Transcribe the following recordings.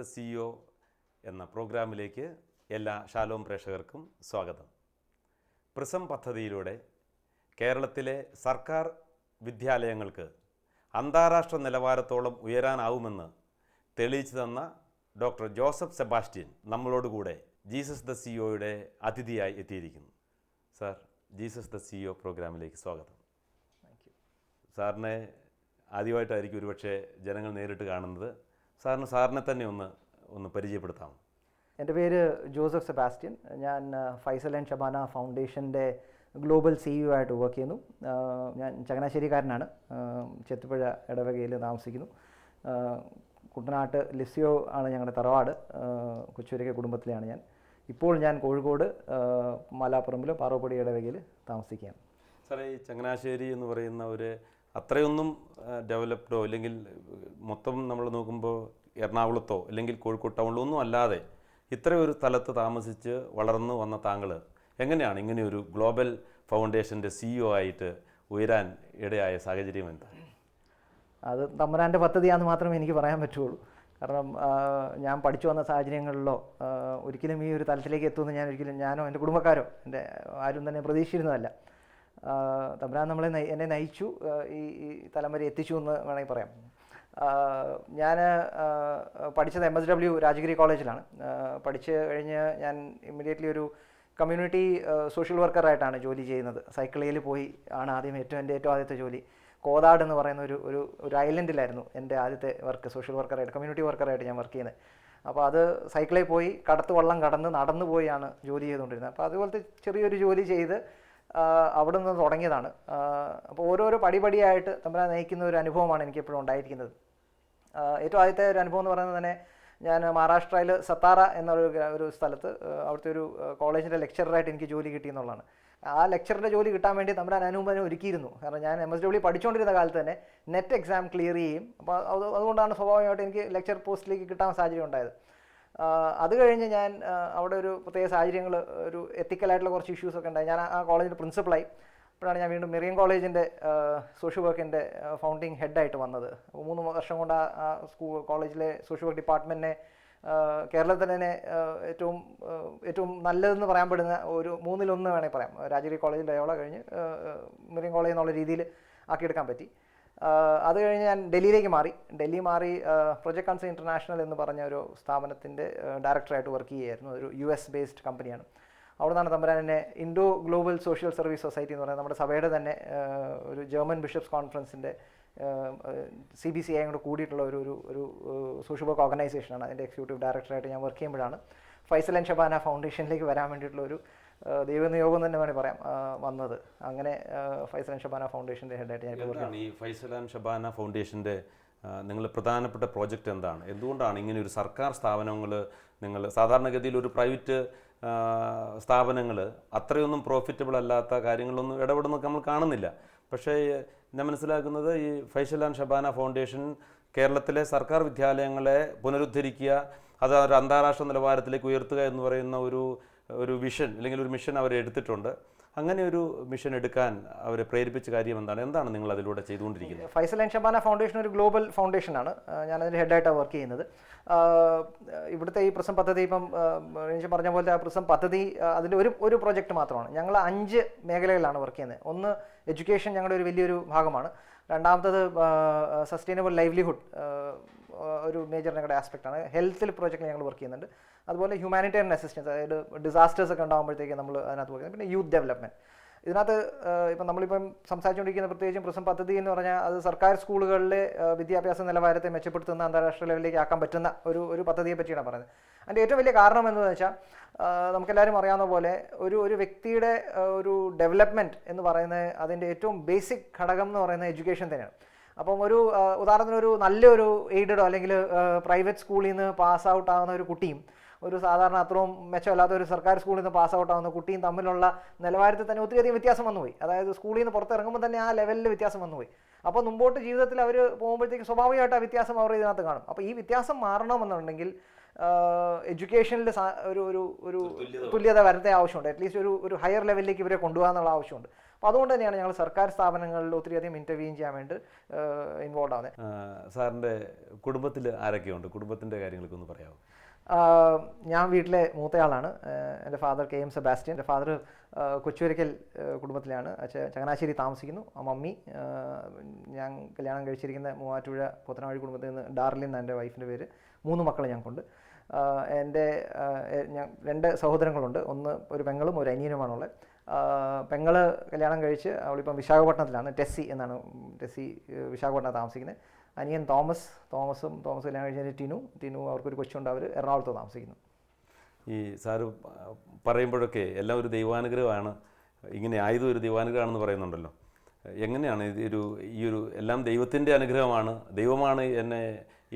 The CEO എന്ന പ്രോഗ്രാമിലേക്ക് എല്ലാ ഷാലോം പ്രേക്ഷകർക്കും സ്വാഗതം. പ്രിസം പദ്ധതിയിലൂടെ കേരളത്തിലെ സർക്കാർ വിദ്യാലയങ്ങൾക്ക് അന്താരാഷ്ട്ര നിലവാരത്തോളം ഉയരാനാവുമെന്ന് തെളിയിച്ചു തന്ന ഡോക്ടർ ജോസഫ് സെബാസ്റ്റ്യൻ നമ്മളോടുകൂടെ ജീസസ് ദ CEOയുടെ അതിഥിയായി എത്തിയിരിക്കുന്നു. സാർ, ജീസസ് ദ CEO പ്രോഗ്രാമിലേക്ക് സ്വാഗതം. സാറിനെ ആദ്യമായിട്ടായിരിക്കും ഒരുപക്ഷെ ജനങ്ങൾ നേരിട്ട് കാണുന്നത്. സാറിനെ തന്നെ ഒന്ന് പരിചയപ്പെടുത്താമോ? എൻ്റെ പേര് ജോസഫ് സെബാസ്റ്റ്യൻ. ഞാൻ ഫൈസൽ ആൻഡ് ഷബാന ഫൗണ്ടേഷൻ്റെ ഗ്ലോബൽ CEO ആയിട്ട് വർക്ക് ചെയ്യുന്നു. ഞാൻ ചങ്ങനാശ്ശേരിക്കാരനാണ്. ചെത്തുപുഴ ഇടവകയിൽ താമസിക്കുന്നു. കുട്ടനാട്ട് ലിസിയോ ആണ് ഞങ്ങളുടെ തറവാട്. കൊച്ചുരയ്ക്ക കുടുംബത്തിലെയാണ് ഞാൻ. ഇപ്പോൾ ഞാൻ കോഴിക്കോട് മലാപ്പുറമ്പിൽ പാറോപ്പടി ഇടവകയിൽ താമസിക്കുകയാണ്. സാറേ, ഈ ചങ്ങനാശ്ശേരി എന്ന് പറയുന്ന ഒരു അത്രയൊന്നും ഡെവലപ്ഡോ അല്ലെങ്കിൽ മൊത്തം നമ്മൾ നോക്കുമ്പോൾ എറണാകുളത്തോ അല്ലെങ്കിൽ കോഴിക്കോട് ടൗണിലോ ഒന്നും അല്ലാതെ ഇത്രയൊരു സ്ഥലത്ത് താമസിച്ച് വളർന്നു വന്ന താങ്കൾ എങ്ങനെയാണ് ഇങ്ങനെയൊരു ഗ്ലോബൽ ഫൗണ്ടേഷൻ്റെ CEO ആയിട്ട് ഉയരാൻ ഇടയായ സാഹചര്യം എന്താണ്? അത് തമ്പുരാൻ്റെ പദ്ധതിയാണെന്ന് മാത്രമേ എനിക്ക് പറയാൻ പറ്റുള്ളൂ. കാരണം ഞാൻ പഠിച്ചു വന്ന സാഹചര്യങ്ങളിലോ ഒരിക്കലും ഈ ഒരു തലത്തിലേക്ക് എത്തുമെന്ന് ഞാനോ എൻ്റെ കുടുംബക്കാരോ എൻ്റെ ആരും തന്നെ പ്രതീക്ഷിച്ചിരുന്നതല്ല. തമ്പുരാൻ എന്നെ നയിച്ചു, ഈ തലം വരെ എത്തിച്ചു എന്ന് വേണമെങ്കിൽ പറയാം. ഞാൻ പഠിച്ചത് MSW രാജഗിരി കോളേജിലാണ്. പഠിച്ച് കഴിഞ്ഞ് ഞാൻ ഇമ്മീഡിയറ്റ്ലി ഒരു കമ്മ്യൂണിറ്റി സോഷ്യൽ വർക്കറായിട്ടാണ് ജോലി ചെയ്യുന്നത്. സൈക്കിളിൽ പോയി ആണ് എൻ്റെ ഏറ്റവും ആദ്യത്തെ ജോലി. കോതാട് എന്ന് പറയുന്ന ഒരു ഐലൻഡിലായിരുന്നു എൻ്റെ ആദ്യത്തെ വർക്ക്. സോഷ്യൽ വർക്കറായിട്ട്, കമ്മ്യൂണിറ്റി വർക്കറായിട്ട് ഞാൻ വർക്ക് ചെയ്യുന്നത്. അപ്പോൾ അത് സൈക്കിളിൽ പോയി വള്ളം കടന്ന് നടന്നു പോയാണ് ജോലി ചെയ്തുകൊണ്ടിരുന്നത്. അപ്പോൾ അതുപോലത്തെ ചെറിയൊരു ജോലി ചെയ്ത് അവിടെ നിന്ന് തുടങ്ങിയതാണ്. അപ്പോൾ ഓരോരോ പടിപടിയായിട്ട് തമ്പുരാൻ നയിക്കുന്ന ഒരു അനുഭവമാണ് എനിക്കെപ്പോഴും ഉണ്ടായിരിക്കുന്നത്. ഏറ്റവും ആദ്യത്തെ ഒരു അനുഭവം എന്ന് പറയുന്നത് തന്നെ, ഞാൻ മഹാരാഷ്ട്രയിൽ സത്താറ എന്നൊരു സ്ഥലത്ത് അവിടുത്തെ ഒരു കോളേജിൻ്റെ ലെക്ചറായിട്ട് എനിക്ക് ജോലി കിട്ടിയെന്നുള്ളതാണ്. ആ ലെക്ചറിൻ്റെ ജോലി കിട്ടാൻ വേണ്ടി തമ്പുരാൻ അനുഭവം ഒരുക്കിയിരുന്നു. കാരണം ഞാൻ MSW പഠിച്ചുകൊണ്ടിരുന്ന കാലത്ത് തന്നെ നെറ്റ് എക്സാം ക്ലിയർ ചെയ്യും. അപ്പോൾ അതുകൊണ്ടാണ് സ്വാഭാവികമായിട്ട് എനിക്ക് ലെക്ചർ പോസ്റ്റിലേക്ക് കിട്ടാൻ സാഹചര്യം ഉണ്ടായത്. അത് കഴിഞ്ഞ് ഞാൻ അവിടെ ഒരു പ്രത്യേക സാഹചര്യങ്ങൾ, ഒരു എത്തിക്കലായിട്ടുള്ള കുറച്ച് ഇഷ്യൂസൊക്കെ ഉണ്ടായി. ഞാൻ ആ കോളേജിൻ്റെ പ്രിൻസിപ്പളായി. അപ്പോഴാണ് ഞാൻ വീണ്ടും മെറിയൻ കോളേജിൻ്റെ സോഷ്യൽ വർക്കിൻ്റെ ഫൗണ്ടിങ് ഹെഡായിട്ട് വന്നത്. 3 വർഷം കൊണ്ട് ആ കോളേജിലെ സോഷ്യൽ വർക്ക് ഡിപ്പാർട്ട്മെൻറ്റിനെ കേരളത്തിൽ തന്നെ ഏറ്റവും നല്ലതെന്ന് പറയാൻ പെടുന്ന ഒരു 3-1 വേണമെങ്കിൽ പറയാം. രാജഗിരി കോളേജിൽ ഡയോള കഴിഞ്ഞ് മെറിയൻ കോളേജ് എന്നുള്ള രീതിയിൽ ആക്കിയെടുക്കാൻ പറ്റി. അത് കഴിഞ്ഞ് ഞാൻ ഡൽഹി മാറി പ്രൊജക്ട് കൺസൽ ഇൻ്റർനാഷണൽ എന്ന് പറഞ്ഞ ഒരു സ്ഥാപനത്തിൻ്റെ ഡയറക്ടറായിട്ട് വർക്ക് ചെയ്യുമായിരുന്നു. ഒരു US ബേസ്ഡ് കമ്പനിയാണ്. അവിടെ നിന്നാണ് തമ്പുരാൻ എന്നെ Indo global social service society എന്ന് പറയുന്നത് നമ്മുടെ സഭയുടെ തന്നെ ഒരു ജർമ്മൻ ബിഷപ്സ് കോൺഫറൻസിൻ്റെ CBCI കൂടെ കൂടിയിട്ടുള്ള ഒരു സോഷ്യൽ വർക്ക് ഓർഗനൈസേഷനാണ്. അതിൻ്റെ എക്സിക്യൂട്ടീവ് ഡയറക്ടറായിട്ട് ഞാൻ വർക്ക് ചെയ്യുമ്പോഴാണ് ഫൈസൽ ആൻഡ് ഷബാന ഫൗണ്ടേഷനിലേക്ക് വരാൻ വേണ്ടിയിട്ടുള്ള ഒരു ദൈവനിയോഗം തന്നെ വേണമെങ്കിൽ പറയാം വന്നത്. അങ്ങനെ ഫൈസൽ ആൻഡ് ഷബാന ഫൗണ്ടേഷൻ്റെ ഹെഡായിട്ട് ഞാൻ ഈ ഫൈസൽ ആൻഡ് ഷബാന ഫൗണ്ടേഷൻ്റെ നിങ്ങളുടെ പ്രധാനപ്പെട്ട പ്രോജക്റ്റ് എന്താണ്? എന്തുകൊണ്ടാണ് ഇങ്ങനെ ഒരു സർക്കാർ സ്ഥാപനങ്ങൾ, നിങ്ങൾ സാധാരണഗതിയിൽ ഒരു പ്രൈവറ്റ് സ്ഥാപനങ്ങൾ അത്രയൊന്നും പ്രോഫിറ്റബിൾ അല്ലാത്ത കാര്യങ്ങളൊന്നും ഇടപെടുന്നൊക്കെ നമ്മൾ കാണുന്നില്ല. പക്ഷേ ഞാൻ മനസ്സിലാക്കുന്നത് ഈ ഫൈസൽ ആൻഡ് ഷബാന ഫൗണ്ടേഷൻ കേരളത്തിലെ സർക്കാർ വിദ്യാലയങ്ങളെ പുനരുദ്ധരിക്കുക, അത് ഒരു അന്താരാഷ്ട്ര നിലവാരത്തിലേക്ക് ഉയർത്തുക എന്ന് പറയുന്ന ഒരു വിഷൻ അല്ലെങ്കിൽ ഒരു മിഷൻ അവർ എടുത്തിട്ടുണ്ട്. അങ്ങനെ ഒരു മിഷൻ എടുക്കാൻ അവരെ പ്രേരിപ്പിച്ച കാര്യം എന്താണ് നിങ്ങൾ അതിലൂടെ ചെയ്തുകൊണ്ടിരിക്കുന്നത്? ഫൈസൽ ആൻഡ് ഷബാന ഫൗണ്ടേഷൻ ഒരു ഗ്ലോബൽ ഫൗണ്ടേഷനാണ്. ഞാനതിൻ്റെ ഹെഡായിട്ടാണ് വർക്ക് ചെയ്യുന്നത്. ഇവിടുത്തെ ഈ പ്രിസം പദ്ധതി, ഇപ്പം പറഞ്ഞ പോലത്തെ ആ പ്രിസം പദ്ധതി അതിൻ്റെ ഒരു പ്രോജക്റ്റ് മാത്രമാണ്. ഞങ്ങൾ 5 മേഖലകളിലാണ് വർക്ക് ചെയ്യുന്നത്. ഒന്ന്, എഡ്യൂക്കേഷൻ ഞങ്ങളുടെ ഒരു വലിയൊരു ഭാഗമാണ്. രണ്ടാമത്തത് സസ്റ്റൈനബിൾ ലൈവ്ലിഹുഡ്, ഒരു മേജർ ഞങ്ങളുടെ ആസ്പെക്റ്റാണ്. ഹെൽത്തിൽ പ്രോജക്റ്റിൽ ഞങ്ങൾ വർക്ക് ചെയ്യുന്നുണ്ട്. അതുപോലെ ഹ്യൂമാനിറ്റേറിയൻ അസിസ്റ്റൻസ്, അതായത് ഡിസാസ്റ്റേഴ്സ് ഒക്കെ ഉണ്ടാകുമ്പോഴത്തേക്ക് നമ്മൾ അതിനകത്ത് വർക്ക് ചെയ്യുന്നത്. പിന്നെ യൂത്ത് ഡെവലപ്മെൻറ്റ്. ഇതിനകത്ത് ഇപ്പം നമ്മളിപ്പം സംസാരിച്ചുകൊണ്ടിരിക്കുന്ന പ്രത്യേകിച്ചും പ്രിസം പദ്ധതി എന്ന് പറഞ്ഞാൽ അത് സർക്കാർ സ്കൂളുകളിലെ വിദ്യാഭ്യാസ നിലവാരത്തെ മെച്ചപ്പെടുത്തുന്ന, അന്താരാഷ്ട്ര ലെവലിലേക്ക് ആക്കാൻ പറ്റുന്ന ഒരു പദ്ധതിയെ പറ്റിയാണ് പറയുന്നത്. അതിൻ്റെ ഏറ്റവും വലിയ കാരണം എന്താണെന്ന് വെച്ചാൽ, നമുക്കെല്ലാവരും അറിയാവുന്ന പോലെ ഒരു വ്യക്തിയുടെ ഒരു ഡെവലപ്മെൻറ്റ് എന്ന് പറയുന്നത് അതിൻ്റെ ഏറ്റവും ബേസിക് ഘടകം എന്ന് പറയുന്നത് എഡ്യൂക്കേഷൻ തന്നെയാണ്. അപ്പം ഉദാഹരണത്തിന് നല്ലൊരു എയ്ഡഡോ അല്ലെങ്കിൽ പ്രൈവറ്റ് സ്കൂളിൽ നിന്ന് പാസ് ഔട്ട് ആകുന്ന ഒരു കുട്ടിയും ഒരു സാധാരണ അത്രയും മെച്ചമല്ലാത്ത ഒരു സർക്കാർ സ്കൂളിൽ നിന്ന് പാസ് ഔട്ട് ആകുന്ന കുട്ടിയും തമ്മിലുള്ള നിലവാരത്തിൽ തന്നെ ഒത്തിരിയധികം വ്യത്യാസം വന്നുപോയി. അതായത് സ്കൂളിൽ നിന്ന് പുറത്തിറങ്ങുമ്പോൾ തന്നെ ആ ലെവലിൽ വ്യത്യാസം വന്നുപോയി. അപ്പോൾ മുമ്പോട്ട് ജീവിതത്തിൽ അവർ പോകുമ്പോഴത്തേക്ക് സ്വാഭാവികമായിട്ട് ആ വ്യത്യാസം അവർ ഇതിനകത്ത് കാണും. അപ്പോൾ ഈ വ്യത്യാസം മാറണമെന്നുണ്ടെങ്കിൽ എഡ്യൂക്കേഷനിൽ ഒരു തുല്യത വരത്തെ ആവശ്യമുണ്ട്. അറ്റ്ലീസ്റ്റ് ഒരു ഹയർ ലെവലിലേക്ക് ഇവരെ കൊണ്ടുപോകാനുള്ള ആവശ്യമുണ്ട്. അപ്പോൾ അതുകൊണ്ട് തന്നെയാണ് ഞങ്ങൾ സർക്കാർ സ്ഥാപനങ്ങളിൽ ഒത്തിരിയധികം ഇൻ്റർവ്യൂ ചെയ്യാൻ വേണ്ടി ഇൻവോൾവ് ആവുന്നത്. സാറിൻ്റെ കുടുംബത്തിൽ ആരൊക്കെയുണ്ട്? കുടുംബത്തിൻ്റെ കാര്യങ്ങളൊക്കെ ഒന്ന് പറയാമോ? ഞാൻ വീട്ടിലെ മൂത്തയാളാണ്. എൻ്റെ ഫാദർ KM സെബാസ്റ്റ്യൻ. എൻ്റെ ഫാദർ കൊച്ചുവരയ്ക്കൽ കുടുംബത്തിലാണ്. ചങ്ങനാശ്ശേരി താമസിക്കുന്നു. മമ്മി ഞാൻ കല്യാണം കഴിച്ചിരിക്കുന്ന മൂവാറ്റുപുഴ പോത്തനവാഴി കുടുംബത്തിൽ നിന്ന് ഡാർലിൻ എന്ന എൻ്റെ വൈഫിൻ്റെ പേര്. 3 മക്കൾ ഞങ്ങൾക്കുണ്ട്. എൻ്റെ ഞാൻ 2 സഹോദരങ്ങളുണ്ട്. ഒന്ന് ഒരു പെങ്ങളും ഒരു അനിയനുമാണുള്ളത്. പെങ്ങള് കല്യാണം കഴിച്ച് അവളിപ്പം വിശാഖപട്ടണത്തിലാണ്. ടെസ്സി വിശാഖപട്ടണം താമസിക്കുന്നത്. അനിയൻ തോമസ് കല്യാണം കഴിച്ചതിന് ടിനു അവർക്കൊരു കൊച്ചുണ്ട്. അവർ എറണാകുളത്ത് താമസിക്കുന്നു. ഈ സാറ് പറയുമ്പോഴൊക്കെ എല്ലാം ഒരു ദൈവാനുഗ്രഹമാണ്, ഇങ്ങനെ ആയതും ഒരു ദൈവാനുഗ്രഹമാണെന്ന് പറയുന്നുണ്ടല്ലോ. എങ്ങനെയാണ് ഈ ഒരു എല്ലാം ദൈവത്തിൻ്റെ അനുഗ്രഹമാണ്, ദൈവമാണ് എന്നെ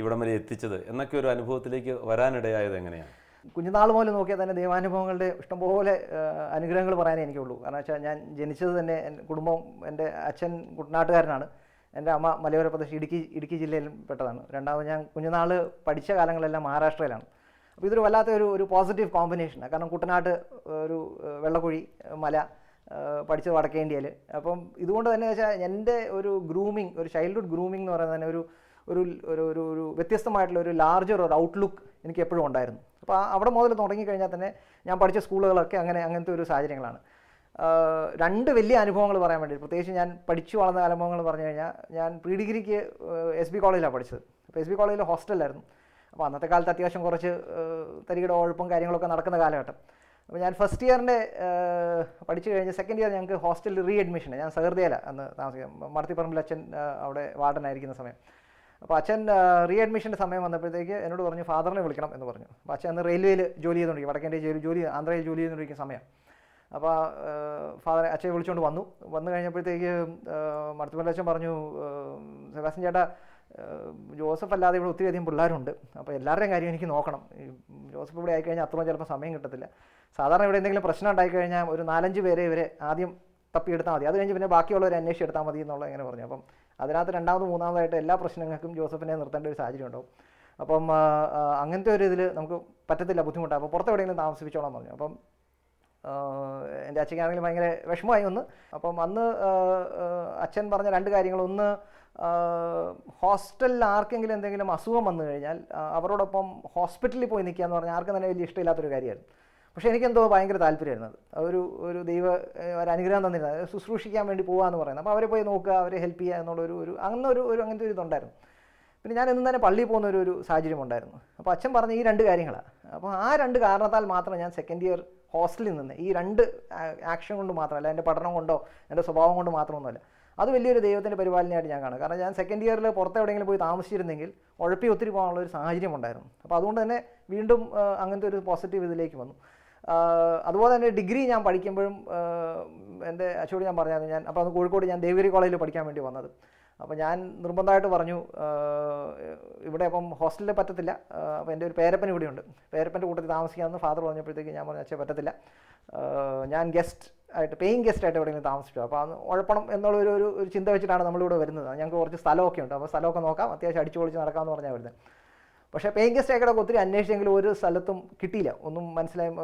ഇവിടം വരെ എത്തിച്ചത് എന്നൊക്കെ ഒരു അനുഭവത്തിലേക്ക് വരാനിടയായത് എങ്ങനെയാണ്? കുഞ്ഞുനാൾ മുതൽ നോക്കിയാൽ തന്നെ ദൈവാനുഭവങ്ങളുടെ ഇഷ്ടംപോലെ അനുഗ്രഹങ്ങൾ പറയാനേ എനിക്കുള്ളൂ. കാരണം വെച്ചാൽ ഞാൻ ജനിച്ചത് തന്നെ കുടുംബം, എൻ്റെ അച്ഛൻ കുട്ടനാട്ടുകാരനാണ്. എൻ്റെ അമ്മ മലയോര പ്രദേശം ഇടുക്കി ജില്ലയിൽ പെട്ടതാണ്. രണ്ടാമത് ഞാൻ കുഞ്ഞുനാൾ പഠിച്ച കാലങ്ങളെല്ലാം മഹാരാഷ്ട്രയിലാണ്. അപ്പോൾ ഇതൊരു വല്ലാത്ത ഒരു പോസിറ്റീവ് കോമ്പിനേഷനാണ്. കാരണം കുട്ടനാട്ട് ഒരു വെള്ളക്കുഴി മല, പഠിച്ചത് വടക്കേ ഇന്ത്യയിൽ. അപ്പം ഇതുകൊണ്ട് തന്നെ വെച്ചാൽ എൻ്റെ ഒരു ചൈൽഡ്ഹുഡ് ഗ്രൂമിംഗ് എന്ന് പറയുന്നത് തന്നെ ഒരു വ്യത്യസ്തമായിട്ടുള്ള ഒരു ലാർജർ ഒരു ഔട്ട്ലുക്ക് എനിക്ക് എപ്പോഴും ഉണ്ടായിരുന്നു. അപ്പോൾ അവിടെ മുതൽ തുടങ്ങിക്കഴിഞ്ഞാൽ തന്നെ ഞാൻ പഠിച്ച സ്കൂളുകളൊക്കെ അങ്ങനത്തെ ഒരു സാഹചര്യങ്ങളാണ്. 2 വലിയ അനുഭവങ്ങൾ പറയാൻ വേണ്ടി, പ്രത്യേകിച്ച് ഞാൻ പഠിച്ചു വളർന്ന അനുഭവങ്ങൾ പറഞ്ഞു കഴിഞ്ഞാൽ, ഞാൻ പ്രീ ഡിഗ്രിക്ക് SB കോളേജിലാണ് പഠിച്ചത്. അപ്പോൾ SB കോളേജിൽ ഹോസ്റ്റലായിരുന്നു. അപ്പോൾ അന്നത്തെ കാലത്ത് അത്യാവശ്യം കുറച്ച് തരികിട ഉഴപ്പും കാര്യങ്ങളൊക്കെ നടക്കുന്ന കാലഘട്ടം. അപ്പോൾ ഞാൻ ഫസ്റ്റ് ഇയറിൻ്റെ പഠിച്ചു കഴിഞ്ഞ് സെക്കൻഡ് ഇയർ ഞങ്ങൾക്ക് ഹോസ്റ്റലിൽ റീ അഡ്മിഷൻ. ഞാൻ സഹൃദയല അന്ന് താമസിക്കാം. മടത്തിപ്പറമ്പിൽ അച്ഛൻ അവിടെ വാർഡനായിരിക്കുന്ന സമയം. അപ്പോൾ അച്ഛൻ റീ അഡ്മിഷൻ്റെ സമയം വന്നപ്പോഴത്തേക്ക് എന്നോട് പറഞ്ഞു ഫാദറിനെ വിളിക്കണം എന്ന് പറഞ്ഞു. അപ്പോൾ അച്ഛൻ അന്ന് റെയിൽവേയിൽ ജോലി ചെയ്തുകൊണ്ടിരിക്കും, വടക്കേൻ്റെ ആന്ധ്രയിൽ ജോലി ചെയ്തുകൊണ്ടിരിക്കുന്ന സമയം. അപ്പോൾ അച്ഛനെ വിളിച്ചുകൊണ്ട് വന്നു കഴിഞ്ഞപ്പോഴത്തേക്ക് മടത്തിപ്പറമ്പിൽ അച്ഛൻ പറഞ്ഞു, സെബാസ്റ്റ്യൻ ചേട്ടാ, ജോസഫ് അല്ലാതെ ഇവിടെ ഒത്തിരിയധികം പിള്ളേരുണ്ട്. അപ്പോൾ എല്ലാവരുടെയും കാര്യം എനിക്ക് നോക്കണം. ജോസഫ് ഇവിടെ ആയിക്കഴിഞ്ഞാൽ അത്രയും ചിലപ്പോൾ സമയം കിട്ടത്തില്ല. സാധാരണ ഇവിടെ എന്തെങ്കിലും പ്രശ്നം ഉണ്ടായിക്കഴിഞ്ഞാൽ ഒരു 4-5 പേരെ ഇവരെ ആദ്യം തപ്പിയെടുത്താൽ മതി, അത് കഴിഞ്ഞ് പിന്നെ ബാക്കിയുള്ളവരെ അന്വേഷിച്ചെടുത്താൽ മതി എന്നുള്ള ഇങ്ങനെ പറഞ്ഞു. അപ്പം അതിനകത്ത് 2ാമതും 3ാമതായിട്ട് എല്ലാ പ്രശ്നങ്ങൾക്കും ജോസഫിനെ നിർത്തേണ്ട ഒരു സാഹചര്യം ഉണ്ടാവും. അപ്പം അങ്ങനത്തെ ഒരു ഇതിൽ നമുക്ക് പറ്റത്തില്ല, ബുദ്ധിമുട്ടാണ്. അപ്പോൾ പുറത്ത് എവിടെയെങ്കിലും താമസിപ്പിച്ചോളാൻ പറഞ്ഞു. അപ്പം എൻ്റെ അച്ഛനാണെങ്കിലും ഭയങ്കര വിഷമമായി ഒന്ന്. അപ്പം അന്ന് അച്ഛൻ പറഞ്ഞ 2 കാര്യങ്ങൾ. ഒന്ന്, ഹോസ്റ്റലിൽ ആർക്കെങ്കിലും എന്തെങ്കിലും അസുഖം വന്നു കഴിഞ്ഞാൽ അവരോടൊപ്പം ഹോസ്പിറ്റലിൽ പോയി നിൽക്കുക എന്ന് പറഞ്ഞാൽ ആർക്കും തന്നെ വലിയ ഇഷ്ടമില്ലാത്തൊരു കാര്യമായിരുന്നു. പക്ഷേ എനിക്കെന്തോ ഭയങ്കര താല്പര്യമായിരുന്നു. ഒരു ദൈവ ഒരു അനുഗ്രഹം തന്നിരുന്നത്, ശുശ്രൂഷിക്കാൻ വേണ്ടി പോകാമെന്ന് പറയുന്നത്. അപ്പോൾ അവരെ പോയി നോക്കുക, അവരെ ഹെൽപ്പ് ചെയ്യുക എന്നുള്ളൊരു അങ്ങനത്തെ ഒരു ഇതുണ്ടായിരുന്നു. പിന്നെ ഞാൻ എന്നും തന്നെ പള്ളിയിൽ പോകുന്ന ഒരു സാഹചര്യം ഉണ്ടായിരുന്നു. അപ്പോൾ അച്ഛൻ പറഞ്ഞ ഈ 2 കാര്യങ്ങളാണ്. അപ്പോൾ ആ 2 കാരണത്താൽ മാത്രം ഞാൻ സെക്കൻഡ് ഇയർ ഹോസ്റ്റലിൽ നിന്ന്, ഈ 2 ആക്ഷൻ കൊണ്ട് മാത്രമല്ല, എൻ്റെ പഠനം കൊണ്ടോ എൻ്റെ സ്വഭാവം കൊണ്ട് മാത്രമൊന്നുമല്ല, അത് വലിയൊരു ദൈവത്തിൻ്റെ പരിപാലനയായിട്ട് ഞാൻ കാണും. കാരണം ഞാൻ സെക്കൻഡ് ഇയറിൽ പുറത്ത് എവിടെയെങ്കിലും പോയി താമസിച്ചിരുന്നെങ്കിൽ ഒത്തിരി പോകാനുള്ള ഒരു സാഹചര്യം ഉണ്ടായിരുന്നു. അപ്പോൾ അതുകൊണ്ട് തന്നെ വീണ്ടും അങ്ങനത്തെ ഒരു പോസിറ്റീവ് ഇതിലേക്ക് വന്നു. അതുപോലെ തന്നെ ഡിഗ്രി ഞാൻ പഠിക്കുമ്പോഴും എൻ്റെ അച്ഛനോട് ഞാൻ പറഞ്ഞായിരുന്നു, അപ്പോൾ അന്ന് കോഴിക്കോട് ഞാൻ ദേവഗിരി കോളേജിൽ പഠിക്കാൻ വേണ്ടി വന്നത്. അപ്പോൾ ഞാൻ നിർബന്ധമായിട്ട് പറഞ്ഞു, ഇവിടെ അപ്പം ഹോസ്റ്റലിൽ പറ്റത്തില്ല. അപ്പോൾ എൻ്റെ ഒരു പേരപ്പൻ ഇവിടെയുണ്ട്, പേരപ്പൻ്റെ കൂട്ടത്തിൽ താമസിക്കാമെന്ന് ഫാദർ പറഞ്ഞപ്പോഴത്തേക്ക് ഞാൻ പറഞ്ഞു, അച്ഛൻ പറ്റത്തില്ല, ഞാൻ പേയിങ് ഗസ്റ്റായിട്ട് എവിടെയെങ്കിലും താമസിച്ചു. അപ്പോൾ അന്ന് ഉഴപ്പണം എന്നുള്ളൊരു ചിന്ത വെച്ചിട്ടാണ് നമ്മളിവിടെ വരുന്നത്. ഞങ്ങൾക്ക് കുറച്ച് സ്ഥലമൊക്കെ ഉണ്ട്, അപ്പോൾ സ്ഥലമൊക്കെ നോക്കാം, അത്യാവശ്യം അടിച്ചു പൊളിച്ച് നടക്കാമെന്ന് പറഞ്ഞാൽ വരുന്നത്. പക്ഷേ പേയിങ് ഗസ്റ്റ് ആയിക്കോട്ടെ ഒത്തിരി അന്വേഷിച്ചെങ്കിലും ഒരു സ്ഥലത്തും കിട്ടിയില്ല, ഒന്നും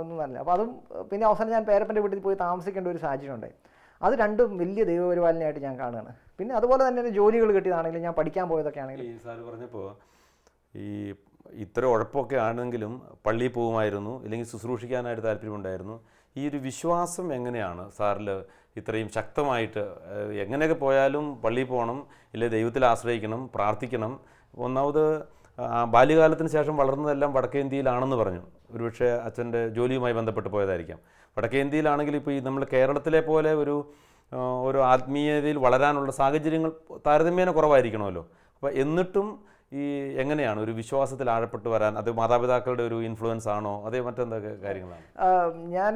ഒന്നും നല്ല. അപ്പോൾ അതും പിന്നെ അവസാനം ഞാൻ പേരപ്പൻ്റെ വീട്ടിൽ പോയി താമസിക്കേണ്ട ഒരു സാഹചര്യം ഉണ്ടായി. അത് 2 വലിയ ദൈവപരിപാലനയായിട്ട് ഞാൻ കാണുകയാണ്. പിന്നെ അതുപോലെ തന്നെ ജോലികൾ കിട്ടിയതാണെങ്കിലും ഞാൻ പഠിക്കാൻ പോയതൊക്കെ ആണെങ്കിലും. ഈ സാറ് പറഞ്ഞപ്പോൾ ഈ ഇത്ര ഉഴപ്പൊക്കെ ആണെങ്കിലും പള്ളിയിൽ പോകുമായിരുന്നു, ഇല്ലെങ്കിൽ ശുശ്രൂഷിക്കാനായിട്ട് താല്പര്യമുണ്ടായിരുന്നു. ഈ ഒരു വിശ്വാസം എങ്ങനെയാണ് സാറിൽ ഇത്രയും ശക്തമായിട്ട്, എങ്ങനെയൊക്കെ പോയാലും പള്ളിയിൽ പോകണം, ഇല്ലെങ്കിൽ ദൈവത്തിൽ ആശ്രയിക്കണം, പ്രാർത്ഥിക്കണം. ഒന്നാമത് ബാല്യകാലത്തിന് ശേഷം വളർന്നതെല്ലാം വടക്കേ ഇന്ത്യയിലാണെന്ന് പറഞ്ഞു. ഒരുപക്ഷെ അച്ഛൻ്റെ ജോലിയുമായി ബന്ധപ്പെട്ട് പോയതായിരിക്കാം. വടക്കേ ഇന്ത്യയിലാണെങ്കിൽ ഇപ്പോൾ ഈ നമ്മൾ കേരളത്തിലെ പോലെ ഒരു ആത്മീയതയിൽ വളരാനുള്ള സാഹചര്യങ്ങൾ താരതമ്യേന കുറവായിരിക്കണമല്ലോ. അപ്പോൾ എന്നിട്ടും ഈ എങ്ങനെയാണ് ഒരു വിശ്വാസത്തിൽ ആഴപ്പെട്ട് വരാൻ? അത് മാതാപിതാക്കളുടെ ഒരു ഇൻഫ്ലുവൻസ് ആണോ, അതേ മറ്റെന്തൊക്കെ കാര്യങ്ങളാണ്? ഞാൻ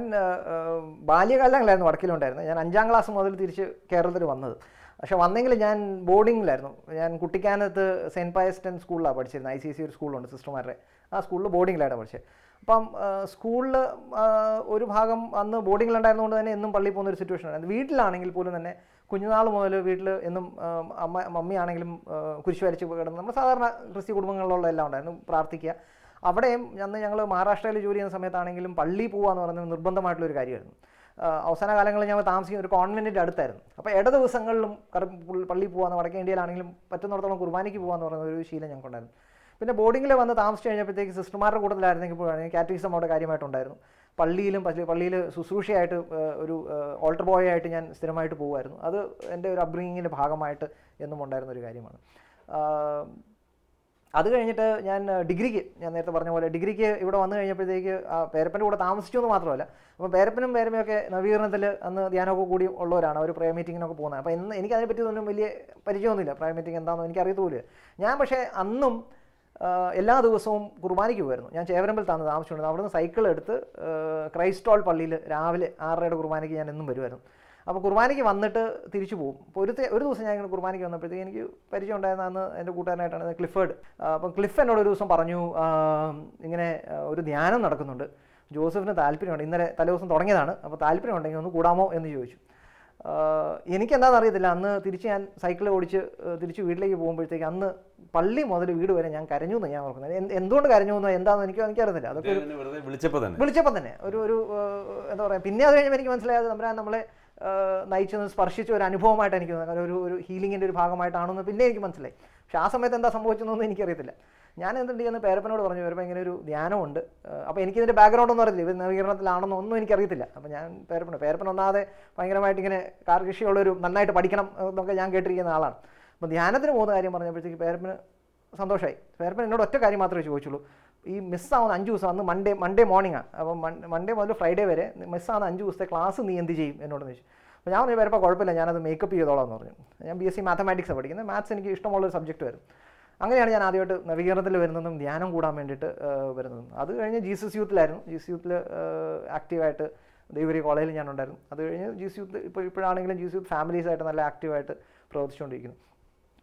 ബാല്യകാലങ്ങളായിരുന്നു വടക്കിലുണ്ടായിരുന്നത്. ഞാൻ 5ാം ക്ലാസ് മുതൽ തിരിച്ച് കേരളത്തിൽ വന്നത്. പക്ഷെ വന്നെങ്കിൽ ഞാൻ ബോർഡിങ്ങിലായിരുന്നു. ഞാൻ കുട്ടിക്കാനത്ത് സെൻറ്റ് പയസ്റ്റൻ സ്കൂളിലാണ് പഠിച്ചിരുന്നത്. ICSE ഒരു സ്കൂളുണ്ട് സിസ്റ്റർമാരുടെ, ആ സ്കൂളിൽ ബോർഡിങ്ങിലായിരുന്നു പഠിച്ചത്. അപ്പം സ്കൂളിൽ ഒരു ഭാഗം അന്ന് ബോർഡിങ്ങിലുണ്ടായിരുന്നതുകൊണ്ട് തന്നെ എന്നും പള്ളിയിൽ പോകുന്നൊരു സിറ്റുവേഷൻ ഉണ്ടായിരുന്നു. വീട്ടിലാണെങ്കിൽ പോലും തന്നെ കുഞ്ഞുനാൾ മുതൽ വീട്ടിൽ എന്നും മമ്മിയാണെങ്കിലും കുരിശ് വരച്ച് കിടന്ന് നമ്മൾ സാധാരണ ക്രിസ്ത്യ കുടുംബങ്ങളിലുള്ള എല്ലാം ഉണ്ടായിരുന്നു, പ്രാർത്ഥിക്കുക. അവിടെയും അന്ന് ഞങ്ങൾ മഹാരാഷ്ട്രയിൽ ജോലി ചെയ്യുന്ന സമയത്താണെങ്കിലും പള്ളിയിൽ പോകുക എന്ന് പറയുന്നത് നിർബന്ധമായിട്ടുള്ളൊരു കാര്യമായിരുന്നു. അവസാന കാലങ്ങളിൽ ഞാൻ താമസിക്കുന്ന ഒരു കോൺവെൻറ്റിൻ്റെ അടുത്തായിരുന്നു. അപ്പോൾ ഇട ദിവസങ്ങളിലും പള്ളിയിൽ പോകാമെന്ന്, വടക്കേ ഇന്ത്യയിലാണെങ്കിലും പറ്റുന്നിടത്തോളം കുർബാനയ്ക്ക് പോകാമെന്ന് പറയുന്ന ഒരു ശീലം ഞങ്ങൾക്കുണ്ടായിരുന്നു. പിന്നെ ബോർഡിങ്ങിൽ വന്ന് താമസിച്ച് കഴിഞ്ഞപ്പോഴത്തേക്ക് സിസ്റ്റർമാരുടെ കൂട്ടത്തിലായിരുന്നെങ്കിൽ കാറ്റഗിസം അവിടെ കാര്യമായിട്ടുണ്ടായിരുന്നു. പള്ളിയിൽ ശുശ്രൂഷയായിട്ട് ഒരു ഓൾട്ടർ ബോയ് ആയിട്ട് ഞാൻ സ്ഥിരമായിട്ട് പോകുമായിരുന്നു. അത് എൻ്റെ ഒരു അപ്ബ്രിങ്ങിങ്ങിൻ്റെ ഭാഗമായിട്ട് എന്നും ഉണ്ടായിരുന്ന ഒരു കാര്യമാണ്. അത് കഴിഞ്ഞിട്ട് ഞാൻ നേരത്തെ പറഞ്ഞ പോലെ ഡിഗ്രിക്ക് ഇവിടെ വന്നു കഴിഞ്ഞപ്പോഴത്തേക്ക് പേരപ്പൻ്റെ കൂടെ താമസിച്ചു എന്ന് മാത്രമല്ല, അപ്പോൾ പേരപ്പനും പേരമ്മയൊക്കെ നവീകരണത്തിൽ അന്ന് ധ്യാനമൊക്കെ കൂടി ഉള്ളവരാണ്. അവർ പ്രയർ മീറ്റിങ്ങിനൊക്കെ പോകുന്നത്. അപ്പോൾ എനിക്ക് അതിനെപ്പറ്റിയൊന്നും വലിയ പരിചയമൊന്നുമില്ല, പ്രയർ മീറ്റിംഗ് എന്താണെന്ന് എനിക്ക് അറിയത്തുമില്ല. ഞാൻ പക്ഷേ അന്നും എല്ലാ ദിവസവും കുർബാനയ്ക്ക് പോകുമായിരുന്നു. ഞാൻ ചേവരമ്പിൽ താമസിച്ചുകൊണ്ടിരുന്നത്. അവിടുന്ന് സൈക്കിൾ എടുത്ത് ക്രൈസ്റ്റ് ഹോൾ പള്ളിയിൽ രാവിലെ 6:30 കുർബാനയ്ക്ക് ഞാൻ എന്നും വരുമായിരുന്നു. അപ്പോൾ കുർബാനയ്ക്ക് വന്നിട്ട് തിരിച്ചു പോകും. അപ്പോൾ ഒരു ദിവസം ഞാൻ ഇങ്ങനെ കുർബാനയ്ക്ക് വന്നപ്പോഴത്തേക്ക് എനിക്ക് പരിചയം ഉണ്ടായിരുന്ന അന്ന് എൻ്റെ കൂട്ടുകാരനായിട്ടാണ് ക്ലിഫേർഡ്. അപ്പം ക്ലിഫ് എന്നോട് ഒരു ദിവസം പറഞ്ഞു, ഇങ്ങനെ ഒരു ധ്യാനം നടക്കുന്നുണ്ട്, ജോസഫിന് താല്പര്യമുണ്ട്, ഇന്നലെ തലേദിവസം തുടങ്ങിയതാണ്, അപ്പോൾ താല്പര്യമുണ്ടെങ്കിൽ ഒന്ന് കൂടാമോ എന്ന് ചോദിച്ചു. എനിക്കെന്താണെന്ന് അറിയത്തില്ല. അന്ന് തിരിച്ച് ഞാൻ സൈക്കിൾ ഓടിച്ച് തിരിച്ച് വീട്ടിലേക്ക് പോകുമ്പോഴത്തേക്ക് അന്ന് പള്ളി മുതൽ വീട് വരെ ഞാൻ കരഞ്ഞു എന്ന് ഞാൻ ഓർക്കുന്നത്. എന്തുകൊണ്ട് കരഞ്ഞു എന്നോ എന്താണെന്ന് എനിക്കറിയത്തില്ല. അതൊക്കെ വിളിച്ചപ്പോൾ തന്നെ ഒരു എന്താ പറയുക, പിന്നെ അത് കഴിഞ്ഞപ്പോൾ എനിക്ക് മനസ്സിലായത് നമ്മളെ നയിച്ചെന്ന് സ്പർശിച്ച ഒരു അനുഭവമായിട്ട് എനിക്ക് തോന്നുന്നത്, ഒരു ഹീലിങ്ങിൻ്റെ ഒരു ഭാഗമായിട്ടാണെന്ന് പിന്നെ എനിക്ക് മനസ്സിലായി. പക്ഷേ ആ സമയത്ത് എന്താ സംഭവിച്ചതെന്നൊന്നും എനിക്കറിയത്തില്ല. ഞാൻ എന്തുണ്ട് ചെയ്യുന്ന പേരപ്പനോട് പറഞ്ഞു, വരുമ്പോൾ ഇങ്ങനെ ഒരു ധ്യാനമുണ്ട്. അപ്പോൾ എനിക്കിതിൻ്റെ ബാക്ക്ഗ്രൗണ്ട് ഒന്നും അറിയത്തില്ല, ഇവർ നവീകരണത്തിലാണെന്നോ ഒന്നും എനിക്കറിയത്തില്ല. അപ്പോൾ ഞാൻ പേരപ്പൻ ഒന്നാതെ ഭയങ്കരമായിട്ട് ഇങ്ങനെ കാർകൃഷിയുള്ളൊരു നന്നായിട്ട് പഠിക്കണം എന്നൊക്കെ ഞാൻ കേട്ടിരിക്കുന്ന ആളാണ്. അപ്പോൾ ധ്യാനത്തിന് പോകുന്ന കാര്യം പറഞ്ഞപ്പോഴത്തേക്ക് പേരപ്പന് സന്തോഷമായി. പേരപ്പൻ എന്നോട് ഒറ്റ കാര്യം മാത്രമേ ചോദിച്ചുള്ളൂ, ഈ മിസ്സാവുന്ന 5 ദിവസം, അന്ന് മൺഡേ മോർണിംഗാണ്, അപ്പോൾ മൺഡേ മുതൽ ഫ്രൈഡേ വരെ മിസ്സാവുന്ന 5 ദിവസത്തെ ക്ലാസ് നീ എന്ത് ചെയ്യും എന്നോട് ചോദിച്ചു. അപ്പോൾ ഞാൻ പറഞ്ഞു, പേരപ്പോൾ കുഴപ്പമില്ല, ഞാനത് മേക്കപ്പ് ചെയ്തോളാം എന്ന് പറഞ്ഞു. ഞാൻ BSc മാത്തമാറ്റിക്സാണ് പഠിക്കുന്നത്. മാത്സ് എനിക്ക് ഇഷ്ടമുള്ളൊരു സബ്ജക്റ്റ് വരും. അങ്ങനെയാണ് ഞാൻ ആദ്യമായിട്ട് നവീകരണത്തിൽ വരുന്നതും ധ്യാനം കൂടാൻ വേണ്ടിയിട്ട് വരുന്നതും. അത് കഴിഞ്ഞ് ജീസസ് യൂത്തിലായിരുന്നു. ജീസസ് യൂത്തിൽ ആക്റ്റീവായിട്ട് ദൈവരി കോളേജിൽ ഞാൻ ഉണ്ടായിരുന്നു. അത് കഴിഞ്ഞ് ജീസസ് യൂത്ത് ഇപ്പോഴാണെങ്കിലും ജീസസ് യൂത്ത് ഫാമിലീസായിട്ട് നല്ല ആക്റ്റീവായിട്ട് പ്രവർത്തിച്ചുകൊണ്ടിരിക്കുന്നു.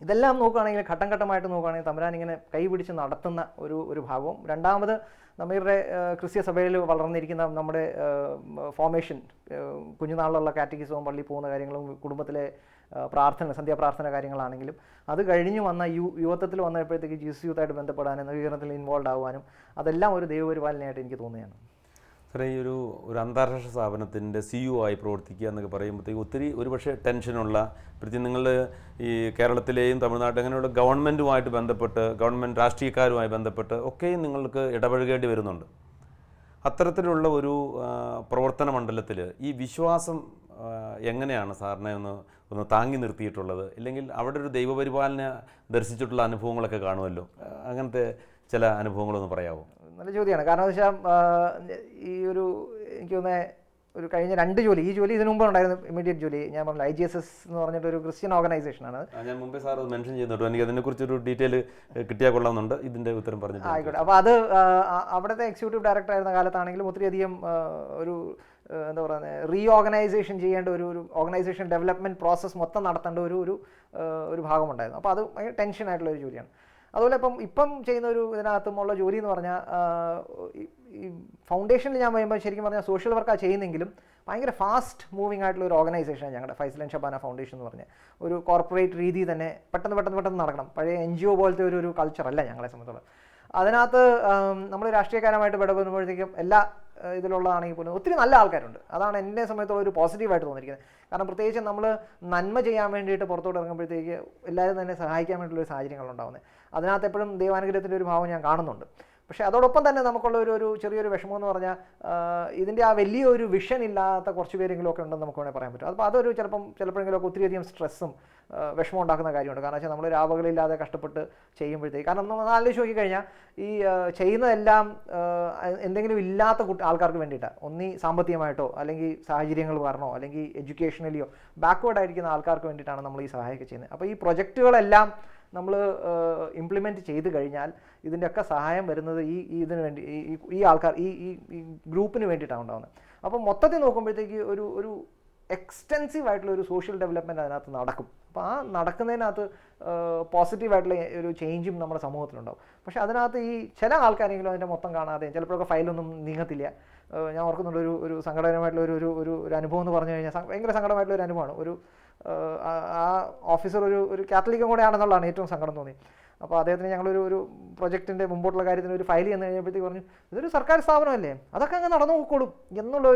ഇതെല്ലാം നോക്കുകയാണെങ്കിൽ ഘട്ടം ഘട്ടമായിട്ട് നോക്കുകയാണെങ്കിൽ തമ്പുരാൻ ഇങ്ങനെ കൈ പിടിച്ച് നടത്തുന്ന ഒരു ഭാഗവും. രണ്ടാമത് നമ്മുടെ ക്രിസ്ത്യ സഭയിൽ വളർന്നിരിക്കുന്ന നമ്മുടെ ഫോർമേഷൻ, കുഞ്ഞുനാളിലുള്ള കാറ്റഗിസവും പള്ളി പോകുന്ന കാര്യങ്ങളും കുടുംബത്തിലെ സന്ധ്യാപ്രാർത്ഥന കാര്യങ്ങളാണെങ്കിലും അത് കഴിഞ്ഞ് വന്ന യുവത്വത്തിൽ വന്നപ്പോഴത്തേക്ക് ജീസസ് യൂത്തായിട്ട് ബന്ധപ്പെടാനും നവീകരണത്തിൽ ഇൻവോൾവ് ആകുവാനും അതെല്ലാം ഒരു ദൈവപരിപാലനയായിട്ട് എനിക്ക് തോന്നുകയാണ്. സാറേ, ഈ ഒരു അന്താരാഷ്ട്ര സ്ഥാപനത്തിൻ്റെ CEO ആയി പ്രവർത്തിക്കുക എന്നൊക്കെ പറയുമ്പോഴത്തേക്ക് ഒത്തിരി ഒരുപക്ഷെ ടെൻഷനുള്ള, പ്രത്യേകം നിങ്ങൾ ഈ കേരളത്തിലെയും തമിഴ്നാട്ടിൽ അങ്ങനെയുള്ള ഗവൺമെൻറ്റുമായിട്ട് ബന്ധപ്പെട്ട്, ഗവൺമെൻറ് രാഷ്ട്രീയക്കാരുമായി ബന്ധപ്പെട്ട് ഒക്കെയും നിങ്ങൾക്ക് ഇടപഴകേണ്ടി വരുന്നുണ്ട്. അത്തരത്തിലുള്ള ഒരു പ്രവർത്തന മണ്ഡലത്തിൽ ഈ വിശ്വാസം എങ്ങനെയാണ് സാറിനെ ഒന്ന് താങ്ങി നിർത്തിയിട്ടുള്ളത്? ഇല്ലെങ്കിൽ അവിടെ ഒരു ദൈവപരിപാലന ദർശിച്ചിട്ടുള്ള അനുഭവങ്ങളൊക്കെ കാണുമല്ലോ, അങ്ങനത്തെ ചില അനുഭവങ്ങളൊന്ന് പറയാമോ? നല്ല ചോദ്യമാണ്. കാരണം എന്ന് വെച്ചാൽ എനിക്ക് തോന്നുന്നത് ഒരു കഴിഞ്ഞ 2 ജോലി, ഈ ജോലി ഇതിനു മുമ്പ് ഉണ്ടായിരുന്നു, ഇമ്മീഡിയറ്റ് ജോലി ഞാൻ പറഞ്ഞു IGSS എന്ന് പറഞ്ഞിട്ട് ഒരു ക്രിസ്ത്യൻ ഓർഗനൈസേഷനാണ്. ഞാൻ മുമ്പേ സാർ മെൻഷൻ ചെയ്യുന്നുണ്ട്, എനിക്ക് അതിനെക്കുറിച്ചൊരു ഡീറ്റെയിൽ കിട്ടിയാൽ കൊള്ളാമെന്നുണ്ട്, ഇതിൻ്റെ ഉത്തരം പറഞ്ഞു. ആയിക്കോട്ടെ. അപ്പോൾ അത് അവിടുത്തെ എക്സിക്യൂട്ടീവ് ഡയറക്ടർ ആയിരുന്ന കാലത്താണെങ്കിലും ഒത്തിരിയധികം ഒരു എന്താ പറയുന്നത് റീഓർഗനൈസേഷൻ ചെയ്യേണ്ട ഒരു ഓർഗനൈസേഷൻ ഡെവലപ്മെൻറ്റ് പ്രോസസ്സ് മൊത്തം നടത്തേണ്ട ഒരു ഭാഗമുണ്ടായിരുന്നു. അപ്പോൾ അത് ഭയങ്കര ടെൻഷനായിട്ടുള്ള ഒരു ജോലിയാണ്. അതുപോലെ ഇപ്പം ചെയ്യുന്ന ഇതിനകത്തുമുള്ള ജോലി എന്ന് പറഞ്ഞാൽ ഈ ഫൗണ്ടേഷനിൽ ഞാൻ പറയുമ്പോൾ ശരിക്കും പറഞ്ഞാൽ സോഷ്യൽ വർക്കാണ് ചെയ്യുന്നെങ്കിലും ഭയങ്കര ഫാസ്റ്റ് മൂവിങ് ആയിട്ടുള്ള ഒരു ഓർഗനൈസേഷനാണ് ഞങ്ങളുടെ ഫൈസൽ ആൻഡ് ഷബാന ഫൗണ്ടേഷൻ എന്ന് പറഞ്ഞാൽ. ഒരു കോർപ്പറേറ്റ് രീതി തന്നെ പെട്ടെന്ന് നടക്കണം. പഴയ NGO പോലത്തെ ഒരു കൾച്ചറല്ല ഞങ്ങളെ സംബന്ധിച്ചോളം. അതിനകത്ത് നമ്മൾ രാഷ്ട്രീയക്കാരുമായിട്ട് ഇടപെടുമ്പോഴത്തേക്കും എല്ലാ ഇതിലുള്ളതാണെങ്കിൽ പോലും ഒത്തിരി നല്ല ആൾക്കാരുണ്ട്. അതാണ് എന്നെ സമയത്തുള്ള ഒരു പോസിറ്റീവായിട്ട് തോന്നിയിരിക്കുന്നത്. കാരണം പ്രത്യേകിച്ച് നമ്മൾ നന്മ ചെയ്യാൻ വേണ്ടിയിട്ട് പുറത്തോട്ട് ഇറങ്ങുമ്പോഴത്തേക്ക് എല്ലാവരും തന്നെ സഹായിക്കാൻ വേണ്ടിയിട്ടുള്ള സാഹചര്യങ്ങളുണ്ടാകുന്നത്. അതിനകത്ത് എപ്പോഴും ദൈവാനുഗ്രഹത്തിൻ്റെ ഒരു ഭാവം ഞാൻ കാണുന്നുണ്ട്. പക്ഷേ അതോടൊപ്പം തന്നെ നമുക്കുള്ള ഒരു ചെറിയൊരു വിഷമം എന്ന് പറഞ്ഞാൽ ഇതിൻ്റെ ആ വലിയൊരു വിഷൻ ഇല്ലാത്ത കുറച്ച് പേരെങ്കിലും ഒക്കെ ഉണ്ടെന്ന് നമുക്ക് വേണമെങ്കിൽ പറയാൻ പറ്റും. അപ്പോൾ അതൊരു ചിലപ്പോഴെങ്കിലുമൊക്കെ ഒത്തിരിയധികം സ്ട്രെസ്സും വിഷമം ഉണ്ടാക്കുന്ന കാര്യമുണ്ട്. കാരണം വെച്ചാൽ നമ്മൾ രാവുകളില്ലാതെ കഷ്ടപ്പെട്ട് ചെയ്യുമ്പോഴത്തേക്ക്, കാരണം നമ്മൾ ആലോചിച്ച് നോക്കിക്കഴിഞ്ഞാൽ ഈ ചെയ്യുന്നതെല്ലാം എന്തെങ്കിലും ഇല്ലാത്ത ആൾക്കാർക്ക് വേണ്ടിയിട്ടാണ്. ഒന്നീ സാമ്പത്തികമായിട്ടോ അല്ലെങ്കിൽ സാഹചര്യങ്ങൾ കാരണമോ അല്ലെങ്കിൽ എഡ്യൂക്കേഷനലിയോ ബാക്ക്വേർഡ് ആയിരിക്കുന്ന ആൾക്കാർക്ക് വേണ്ടിയിട്ടാണ് നമ്മൾ ഈ സഹായമൊക്കെ ചെയ്യുന്നത്. അപ്പോൾ ഈ പ്രൊജക്റ്റുകളെല്ലാം നമ്മൾ ഇംപ്ലിമെൻറ്റ് ചെയ്ത് കഴിഞ്ഞാൽ ഇതിൻ്റെയൊക്കെ സഹായം വരുന്നത് ഇതിന് വേണ്ടി ഈ ആൾക്കാർ ഈ ഗ്രൂപ്പിന് വേണ്ടിയിട്ടാണ് ഉണ്ടാകുന്നത്. അപ്പോൾ മൊത്തത്തിൽ നോക്കുമ്പോഴത്തേക്ക് ഒരു എക്സ്റ്റെൻസീവ് ആയിട്ടുള്ള ഒരു സോഷ്യൽ ഡെവലപ്മെൻറ്റ് അതിനകത്ത് നടക്കും. അപ്പോൾ ആ നടക്കുന്നതിനകത്ത് പോസിറ്റീവായിട്ടുള്ള ഒരു ചേഞ്ചും നമ്മുടെ സമൂഹത്തിലുണ്ടാവും. പക്ഷേ അതിനകത്ത് ഈ ചില ആൾക്കാരെങ്കിലും അതിൻ്റെ മൊത്തം കാണാതെ ചിലപ്പോഴൊക്കെ ഫയലൊന്നും നീങ്ങത്തില്ല. ഞാൻ ഓർക്കുന്നുണ്ട് ഒരു സങ്കടകരമായിട്ടുള്ള ഒരു അനുഭവം എന്ന് പറഞ്ഞു കഴിഞ്ഞാൽ ഭയങ്കര സങ്കടമായിട്ടുള്ള ഒരു അനുഭവമാണ്. ആ ഓഫീസർ ഒരു കാത്തലിക്കും കൂടെ ആണെന്നുള്ളതാണ് ഏറ്റവും സങ്കടം തോന്നി. അപ്പോൾ അദ്ദേഹത്തിന് ഞങ്ങളൊരു പ്രൊജക്റ്റിൻ്റെ മുമ്പോട്ടുള്ള കാര്യത്തിന് ഒരു ഫയൽ ചെന്ന് കഴിഞ്ഞപ്പോഴത്തേക്ക് പറഞ്ഞു ഇതൊരു സർക്കാർ സ്ഥാപനമല്ലേ, അതൊക്കെ അങ്ങ് നടന്നു നോക്കോളും എന്നുള്ള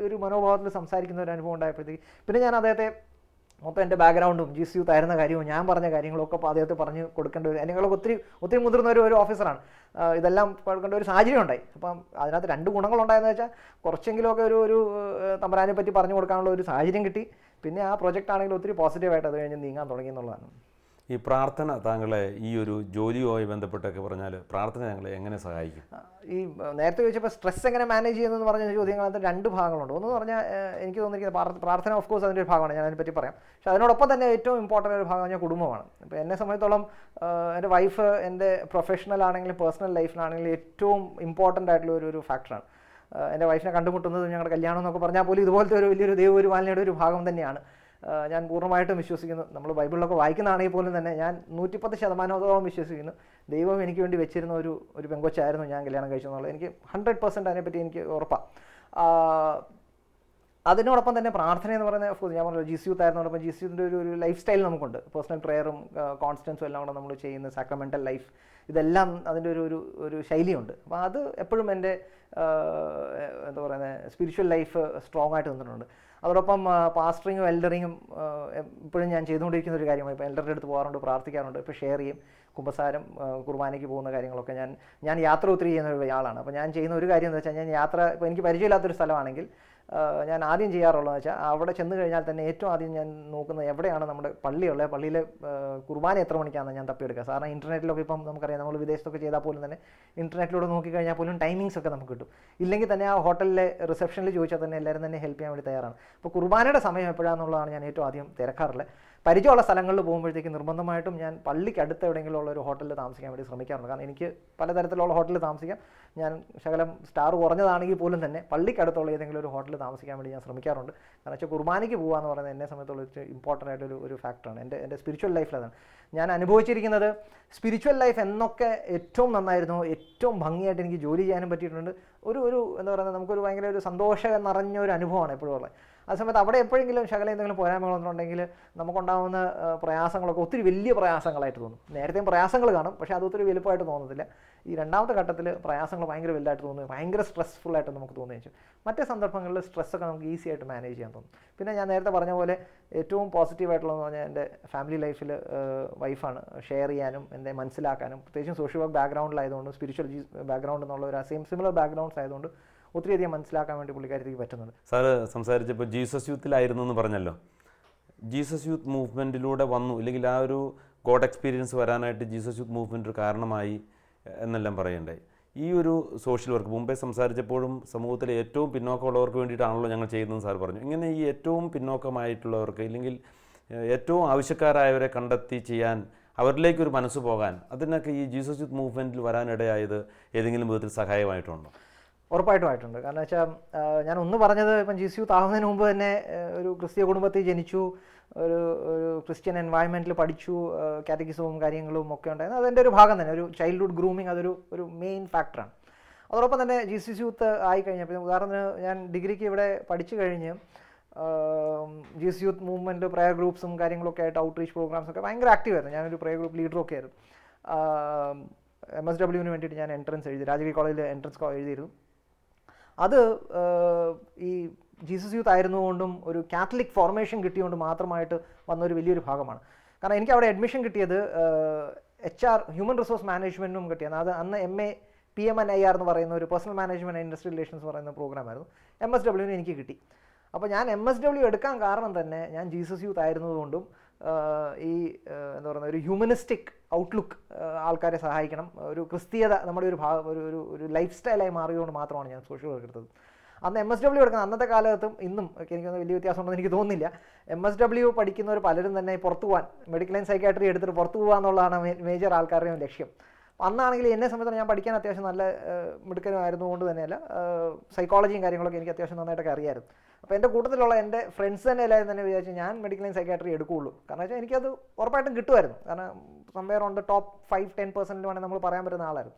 ഒരു മനോഭാവത്തിൽ സംസാരിക്കുന്ന ഒരു അനുഭവം ഉണ്ടായപ്പോഴത്തേക്ക് പിന്നെ ഞാൻ അദ്ദേഹത്തെ മൊത്തം എൻ്റെ ബാക്ക്ഗ്രൗണ്ടും GC ആയിരുന്ന കാര്യവും ഞാൻ പറഞ്ഞ കാര്യങ്ങളൊക്കെ അപ്പോൾ അദ്ദേഹത്തെ പറഞ്ഞു കൊടുക്കേണ്ട ഒരു അതിനേക്കാളൊക്കെ ഒത്തിരി മുതിർന്ന ഒരു ഓഫീസറാണ്, ഇതെല്ലാം കൊടുക്കേണ്ട ഒരു സാഹചര്യം ഉണ്ടായി. അപ്പം അതിനകത്ത് 2 ഗുണങ്ങളുണ്ടായെന്ന് വെച്ചാൽ കുറച്ചെങ്കിലുമൊക്കെ ഒരു തമ്പുരാനെ പറ്റി പറഞ്ഞു കൊടുക്കാനുള്ള ഒരു സാഹചര്യം കിട്ടി. പിന്നെ ആ പ്രൊജക്റ്റ് ആണെങ്കിൽ ഒത്തിരി പോസിറ്റീവായിട്ട് അത് കഴിഞ്ഞ് നീങ്ങാൻ തുടങ്ങി എന്നുള്ളതാണ്. ഈ പ്രാർത്ഥന താങ്കളെ ഈ ഒരു ജോലിയുമായി ബന്ധപ്പെട്ടൊക്കെ പറഞ്ഞാൽ പ്രാർത്ഥന ഞങ്ങളെ എങ്ങനെ സഹായിക്കും? ഈ നേരത്തെ ചോദിച്ചപ്പോൾ സ്ട്രെസ് എങ്ങനെ മാനേജ് ചെയ്യുന്നതെന്ന് പറഞ്ഞ ചോദ്യങ്ങളകത്ത് 2 ഭാഗങ്ങളുണ്ട്. ഒന്ന് പറഞ്ഞാൽ എനിക്ക് തോന്നിയിരിക്കുന്നത് പ്രാർത്ഥന ഓഫ് കോഴ്സ് അതിൻ്റെ ഒരു ഭാഗമാണ്, ഞാൻ അതിനെപ്പറ്റി പറയാം. പക്ഷേ അതിനോടൊപ്പം തന്നെ ഏറ്റവും ഇമ്പോർട്ടൻ്റ് ഒരു ഭാഗം പറഞ്ഞാൽ കുടുംബമാണ്. ഇപ്പോൾ എന്നെ സംബന്ധിച്ചോളം എൻ്റെ വൈഫ് എൻ്റെ പ്രൊഫഷണൽ ആണെങ്കിലും പേഴ്സണൽ ലൈഫിലാണെങ്കിലും ഏറ്റവും ഇമ്പോർട്ടൻ്റ് ആയിട്ടുള്ള ഒരു ഫാക്ടറാണ്. എൻ്റെ വൈഫിനെ കണ്ടുമുട്ടുന്നത് ഞങ്ങളുടെ കല്യാണം എന്നൊക്കെ പറഞ്ഞാൽ പോലും ഇതുപോലത്തെ വലിയൊരു ദൈവപരിപാലനയുടെ ഒരു ഭാഗം തന്നെയാണ്. ഞാൻ പൂർണ്ണമായിട്ടും വിശ്വസിക്കുന്നു. നമ്മൾ ബൈബിളിലൊക്കെ വായിക്കുന്നതാണെങ്കിൽ പോലും തന്നെ ഞാൻ 110% വിശ്വസിക്കുന്നു ദൈവം എനിക്ക് വേണ്ടി വെച്ചിരുന്ന ഒരു പെങ്കൊച്ചായിരുന്നു ഞാൻ കല്യാണം കഴിച്ചെന്നുള്ളത്. എനിക്ക് 100% അതിനെപ്പറ്റി എനിക്ക് ഉറപ്പാണ്. അതിനോടൊപ്പം തന്നെ പ്രാർത്ഥന എന്ന് പറയുന്നത് ഞാൻ പറഞ്ഞല്ലോ GC ആയിരുന്നോടൊപ്പം GCയുടെ ഒരു ലൈഫ് സ്റ്റൈൽ നമുക്കുണ്ട്. പേഴ്സണൽ പ്രെയറും കോൺസ്റ്റൻസും എല്ലാം കൂടെ നമ്മൾ ചെയ്യുന്ന സാക്രമെൻ്റൽ ലൈഫ്, ഇതെല്ലാം അതിൻ്റെ ഒരു ശൈലിയുണ്ട്. അപ്പോൾ അത് എപ്പോഴും എൻ്റെ എന്താ പറയുന്നത് സ്പിരിച്വൽ ലൈഫ് സ്ട്രോങ് ആയിട്ട് നിന്നിട്ടുണ്ട്. അതോടൊപ്പം പാസ്റ്ററിങ്ങും എൽഡറിങ്ങും ഇപ്പോഴും ഞാൻ ചെയ്തുകൊണ്ടിരിക്കുന്ന ഒരു കാര്യമാണ്. ഇപ്പോൾ എൽഡറുടെ അടുത്ത് പോകാറുണ്ട്, പ്രാർത്ഥിക്കാറുണ്ട്, ഇപ്പോൾ ഷെയർ ചെയ്യും, കുമ്പസാരം, കുർബാനയ്ക്ക് പോകുന്ന കാര്യങ്ങളൊക്കെ. ഞാൻ യാത്ര ഒത്തിരി ചെയ്യുന്ന ഒരാളാണ്. അപ്പോൾ ഞാൻ ചെയ്യുന്ന ഒരു കാര്യം എന്ന് വെച്ചാൽ ഞാൻ യാത്ര ഇപ്പോൾ എനിക്ക് പരിചയമില്ലാത്തൊരു സ്ഥലമാണെങ്കിൽ ഞാൻ ആദ്യം ചെയ്യാറുള്ളതെന്ന് വെച്ചാൽ അവിടെ ചെന്ന് കഴിഞ്ഞാൽ തന്നെ ഏറ്റവും ആദ്യം ഞാൻ നോക്കുന്നത് എവിടെയാണ് നമ്മുടെ പള്ളിയുള്ളത്, പള്ളിയിലെ കുർബാന എത്ര മണിക്കാണെന്ന് ഞാൻ തപ്പിയെടുക്കുക. കാരണം ഇൻ്റർനെറ്റിലൊക്കെ ഇപ്പം നമുക്കറിയാം, നമ്മൾ വിദേശത്തൊക്കെ ചെയ്താൽ പോലും തന്നെ ഇൻ്റർനെറ്റിലൂടെ നോക്കിക്കഴിഞ്ഞാൽ പോലും ടൈമിങ്സ് ഒക്കെ നമുക്ക് കിട്ടും. ഇല്ലെങ്കിൽ തന്നെ ആ ഹോട്ടലിലെ റിസപ്ഷനിൽ ചോദിച്ചാൽ തന്നെ എല്ലാവരും തന്നെ ഹെൽപ്പ് ചെയ്യാൻ വേണ്ടി തയ്യാറാണ്. അപ്പോൾ കുർബാനയുടെ സമയം എപ്പോഴാണെന്നുള്ളതാണ് ഞാൻ ഏറ്റവും ആദ്യം തിരക്കാറുള്ളത്. പരിചയമുള്ള സ്ഥലങ്ങളിൽ പോകുമ്പോഴത്തേക്ക് നിർബന്ധമായിട്ടും ഞാൻ പള്ളിക്ക് അടുത്ത് എവിടെയെങ്കിലും ഉള്ള ഒരു ഹോട്ടലിൽ താമസിക്കാൻ വേണ്ടി ശ്രമിക്കാറുണ്ട്. കാരണം എനിക്ക് പലതരത്തിലുള്ള ഹോട്ടലിൽ താമസിക്കാം, ഞാൻ ശകലം സ്റ്റാർ കുറഞ്ഞതാണെങ്കിൽ പോലും തന്നെ പള്ളിക്കടുത്തുള്ള ഏതെങ്കിലും ഒരു ഹോട്ടലിൽ താമസിക്കാൻ വേണ്ടി ഞാൻ ശ്രമിക്കാറുണ്ട്. കാരണം വെച്ചാൽ കുർബാനയ്ക്ക് പോകുക എന്ന് പറയുന്നത് എന്നെ സംബന്ധിച്ചുള്ള ഇമ്പോർട്ടൻ്റ് ആയിട്ടൊരു ഫാക്ടറാണ്. എൻ്റെ സ്പിരിച്വൽ ലൈഫിൽ അതാണ് ഞാൻ അനുഭവിച്ചിരിക്കുന്നത്. സ്പിരിച്വൽ ലൈഫ് എന്നൊക്കെ ഏറ്റവും നന്നായിരുന്നു, ഏറ്റവും ഭംഗിയായിട്ട് എനിക്ക് ജോലി ചെയ്യാനും പറ്റിയിട്ടുണ്ട്. ഒരു എന്താ പറയുന്നത് നമുക്കൊരു ഭയങ്കര ഒരു സന്തോഷം നിറഞ്ഞ ഒരു അനുഭവമാണ് എപ്പോഴും ഉള്ളത്. അതേസമയത്ത് അവിടെ എപ്പോഴെങ്കിലും ശകലം എന്തെങ്കിലും പോരായ്മകളൊന്നുണ്ടെങ്കിൽ നമുക്കുണ്ടാകുന്ന പ്രയാസങ്ങളൊക്കെ ഒത്തിരി വലിയ പ്രയാസങ്ങളായിട്ട് തോന്നും. നേരത്തെയും പ്രയാസങ്ങൾ കാണും, പക്ഷേ അത് ഒത്തിരി വലുപ്പമായിട്ട് തോന്നത്തില്ല. ഈ രണ്ടാമത്തെ ഘട്ടത്തിൽ പ്രയാസങ്ങൾ ഭയങ്കര വലുതായിട്ട് തോന്നുന്നു, ഭയങ്കര സ്ട്രെസ്ഫുള്ളായിട്ട് നമുക്ക് തോന്നുകയും ചെയ്യും. മറ്റേ സന്ദർഭങ്ങളിൽ സ്ട്രെസ്സൊക്കെ നമുക്ക് ഈസി ആയിട്ട് മാനേജ് ചെയ്യാൻ തോന്നും. പിന്നെ ഞാൻ നേരത്തെ പറഞ്ഞ പോലെ ഏറ്റവും പോസിറ്റീവായിട്ടുള്ളതെന്ന് പറഞ്ഞാൽ എൻ്റെ ഫാമിലി ലൈഫിൽ വൈഫാണ്. ഷെയർ ചെയ്യാനും എന്നെ മനസ്സിലാക്കാനും, പ്രത്യേകിച്ചും സോഷ്യൽ വർക്ക് ബാക്ക്ഗ്രൗണ്ടിലായതുകൊണ്ട്, സ്പിരിച്വൽ ബാക്ക്ഗ്രൗണ്ട് എന്നുള്ള ഒരു സിമിലർ ബാക്ക്ഗ്രൗണ്ട്സ് ആയതുകൊണ്ട് ഒത്തിരിയധികം മനസ്സിലാക്കാൻ വേണ്ടി പുള്ളിക്കാരിക്ക് പറ്റുന്നുണ്ട്. സാറ് സംസാരിച്ചപ്പോൾ ജീസസ് യൂത്തിലായിരുന്നു എന്ന് പറഞ്ഞല്ലോ. ജീസസ് യൂത്ത് മൂവ്മെൻറ്റിലൂടെ വന്നു, ഇല്ലെങ്കിൽ ആ ഒരു ഗോഡ് എക്സ്പീരിയൻസ് വരാനായിട്ട് ജീസസ് യൂത്ത് മൂവ്മെൻറ്റ് ഒരു കാരണമായി എന്നെല്ലാം പറയണ്ടായി. ഈ ഒരു സോഷ്യൽ വർക്ക് മുമ്പേ സംസാരിച്ചപ്പോഴും സമൂഹത്തിലെ ഏറ്റവും പിന്നോക്കമുള്ളവർക്ക് വേണ്ടിയിട്ടാണല്ലോ ഞങ്ങൾ ചെയ്യുന്നതെന്ന് സാർ പറഞ്ഞു. ഇങ്ങനെ ഈ ഏറ്റവും പിന്നോക്കമായിട്ടുള്ളവർക്ക്, ഇല്ലെങ്കിൽ ഏറ്റവും ആവശ്യക്കാരായവരെ കണ്ടെത്തി ചെയ്യാൻ, അവരിലേക്കൊരു മനസ്സ് പോകാൻ, അതിനൊക്കെ ഈ ജീസസ് യൂത്ത് മൂവ്മെൻറ്റിൽ വരാനിടയായത് ഏതെങ്കിലും വിധത്തിൽ സഹായമായിട്ടുണ്ടോ? ഉറപ്പായിട്ടുമായിട്ടുണ്ട്. കാരണം വെച്ചാൽ ഞാൻ ഒന്ന് പറഞ്ഞത്, ഇപ്പം GC യൂത്ത് ആകുന്നതിന് മുമ്പ് തന്നെ ഒരു ക്രിസ്തീയ കുടുംബത്തിൽ ജനിച്ചു, ഒരു ക്രിസ്ത്യൻ എൻവയൺമെൻറ്റിൽ പഠിച്ചു, കാറ്റഗിസവും കാര്യങ്ങളും ഒക്കെ ഉണ്ടായിരുന്നു. അതെൻ്റെ ഒരു ഭാഗം തന്നെ, ഒരു ചൈൽഡ്ഹുഡ് ഗ്രൂമിങ് അതൊരു മെയിൻ ഫാക്ടറാണ്. അതോടൊപ്പം തന്നെ GC യൂത്ത് ആയിക്കഴിഞ്ഞപ്പോൾ, ഉദാഹരണത്തിന് ഞാൻ ഡിഗ്രിക്ക് ഇവിടെ പഠിച്ചു കഴിഞ്ഞ് GC യൂത്ത് മൂവ്മെൻറ്റ് പ്രയർ ഗ്രൂപ്പ്സും കാര്യങ്ങളൊക്കെ ആയിട്ട് ഔട്ട്റീച്ച് പ്രോഗ്രാംസൊക്കെ ഭയങ്കര ആക്റ്റീവായിരുന്നു. ഞാനൊരു പ്രയർ ഗ്രൂപ്പ് ലീഡറൊക്കെ ആയിരുന്നു. MSWന് വേണ്ടിയിട്ട് ഞാൻ എൻട്രൻസ് എഴുതി, രാജകീയ കോളേജിൽ എൻട്രൻസ് എഴുതിയിരുന്നു. അത് ഈ ജീസസ് യൂത്ത് ആയിരുന്നുകൊണ്ടും ഒരു കാത്തലിക് ഫോർമേഷൻ കിട്ടിയതുകൊണ്ട് മാത്രമായിട്ട് വന്നൊരു വലിയൊരു ഭാഗമാണ്. കാരണം എനിക്ക് അവിടെ അഡ്മിഷൻ കിട്ടിയത് HR ഹ്യൂമൻ റിസോഴ്സ് മാനേജ്മെൻറ്റും കിട്ടിയത്. അത് അന്ന് MA PMNIR എന്ന് പറയുന്ന ഒരു personal management and industrial relations പറയുന്ന പ്രോഗ്രാമായിരുന്നു. MSWന് എനിക്ക് കിട്ടി. അപ്പോൾ ഞാൻ MSW എടുക്കാൻ കാരണം തന്നെ ഞാൻ ജീസസ് യൂത്ത് ആയിരുന്നതുകൊണ്ടും ഈ എന്താ പറയുന്നത് ഒരു ഹ്യൂമനിസ്റ്റിക് ഔട്ട്ലുക്ക് ആൾക്കാരെ സഹായിക്കണം, ഒരു ക്രിസ്തീയത നമ്മുടെ ഒരു ഒരു ലൈഫ് സ്റ്റൈലായി മാറിയതുകൊണ്ട് മാത്രമാണ് ഞാൻ സോഷ്യൽ വർക്ക് എടുത്തത്. അന്ന് MSW എടുക്കുന്നത് അന്നത്തെ കാലത്തും ഇന്നും എനിക്കൊന്നും വലിയ വ്യത്യാസമുണ്ടെന്ന് എനിക്ക് തോന്നുന്നില്ല. MSW പഠിക്കുന്നവർ പലരും തന്നെ പുറത്തു പോകാൻ, മെഡിക്കൽ ആൻഡ് സൈക്കാട്രി എടുത്തിട്ട് പുറത്തു പോകുക എന്നുള്ളതാണ് മേജർ ആൾക്കാരുടെയും ലക്ഷ്യം. അന്നാണെങ്കിൽ എന്നെ സംബന്ധിച്ച് ഞാൻ പഠിക്കാൻ അത്യാവശ്യം നല്ല മിടുക്കനുമായിരുന്നുകൊണ്ട് തന്നെയല്ല, സൈക്കോളജിയും കാര്യങ്ങളൊക്കെ എനിക്ക് അത്യാവശ്യം നന്നായിട്ടൊക്കെ അറിയാമായിരുന്നു. അപ്പോൾ എൻ്റെ കൂട്ടത്തിലുള്ള എൻ്റെ ഫ്രണ്ട്സ് തന്നെ എല്ലാവരും തന്നെ വിചാരിച്ചു ഞാൻ മെഡിക്കൽ ആൻഡ് സൈക്കാട്രി എടുക്കുകയുള്ളൂ. കാരണം വെച്ചാൽ എനിക്കത് ഉറപ്പായിട്ടും കിട്ടുമായിരുന്നു. കാരണം സംവെയർ ഓൺ ദ ടോപ്പ് 5-10% വേണമെങ്കിൽ നമ്മൾ പറയാൻ പറ്റുന്ന ആളായിരുന്നു.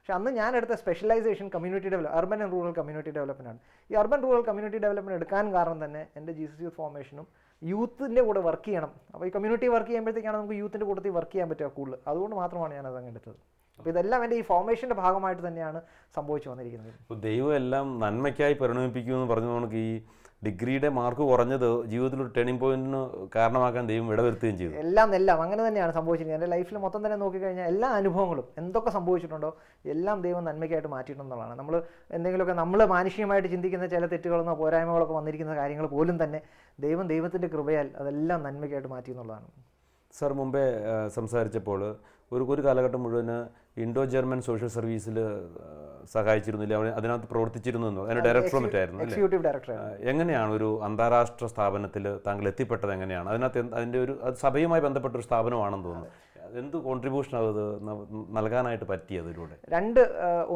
പക്ഷേ അന്ന് ഞാൻ എടുത്ത specialisation community urban and rural community development ആണ്. ഈ അർബൻ റൂറൽ കമ്മ്യൂണിറ്റി ഡെവലപ്മെൻറ്റ് എടുക്കാൻ കാരണം തന്നെ എൻ്റെ ജീസസ് യൂത്ത് ഫോർമേഷനും യൂത്തിൻ്റെ കൂടെ വർക്ക് ചെയ്യണം. അപ്പോൾ ഈ കമ്മ്യൂണിറ്റി വർക്ക് ചെയ്യുമ്പോഴത്തേക്കാണ് നമുക്ക് യൂത്തിൻ്റെ കൂട്ടത്തിൽ വർക്ക് ചെയ്യാൻ പറ്റുക കൂടുതൽ. അതുകൊണ്ട് മാത്രമാണ് ഞാനത് അങ്ങ് എടുത്തത്. അപ്പോൾ ഇതെല്ലാം എൻ്റെ ഈ ഫോർമേഷൻ്റെ ഭാഗമായിട്ട് തന്നെയാണ് സംഭവിച്ചു വന്നിരിക്കുന്നത്. ഇപ്പോൾ ദൈവം എല്ലാം നന്മയ്ക്കായി പരിണമിപ്പിക്കുമെന്ന് പറഞ്ഞു. നമുക്ക് ഈ ഡിഗ്രിയുടെ മാർക്ക് കുറഞ്ഞത് ജീവിതത്തിൽ ഒരു ടേണിംഗ് പോയിന്റിന് കാരണമാക്കാൻ ദൈവം ഇടവരുത്തുകയും ചെയ്തു. എല്ലാം അങ്ങനെ തന്നെയാണ് സംഭവിച്ചിരിക്കുന്നത്. എൻ്റെ ലൈഫിൽ മൊത്തം തന്നെ നോക്കിക്കഴിഞ്ഞാൽ എല്ലാ അനുഭവങ്ങളും എന്തൊക്കെ സംഭവിച്ചിട്ടുണ്ടോ എല്ലാം ദൈവം നന്മയ്ക്കായിട്ട് മാറ്റിയിട്ടുണ്ടെന്നുള്ളതാണ്. നമ്മൾ എന്തെങ്കിലുമൊക്കെ നമ്മൾ മാനുഷികമായിട്ട് ചിന്തിക്കുന്ന ചില തെറ്റുകളെന്നോ പോരായ്മകളൊക്കെ വന്നിരിക്കുന്ന കാര്യങ്ങൾ പോലും തന്നെ ദൈവത്തിൻ്റെ കൃപയാൽ അതെല്ലാം നന്മയ്ക്കായിട്ട് മാറ്റി എന്നുള്ളതാണ്. സർ മുമ്പേ സംസാരിച്ചപ്പോൾ ഒരു കാലഘട്ടം മുഴുവന് ഇൻഡോ ജർമ്മൻ സോഷ്യൽ സർവീസിൽ സഹായിച്ചിരുന്നില്ല, അതിനകത്ത് പ്രവർത്തിച്ചിരുന്നു, അതിൻ്റെ ഡയറക്ടറോ മറ്റായിരുന്നു, എക്സിക്യൂട്ടീവ് ഡയറക്ടർ. എങ്ങനെയാണ് ഒരു അന്താരാഷ്ട്ര സ്ഥാപനത്തിൽ താങ്കൾ എത്തിപ്പെട്ടത്? എങ്ങനെയാണ് അതിനകത്ത് അതിൻ്റെ അത് സഭയുമായി ബന്ധപ്പെട്ട ഒരു സ്ഥാപനമാണെന്ന് തോന്നുന്നു. എന്ത് കോൺട്രിബ്യൂഷൻ അത് നൽകാനായിട്ട് പറ്റിയതിലൂടെ?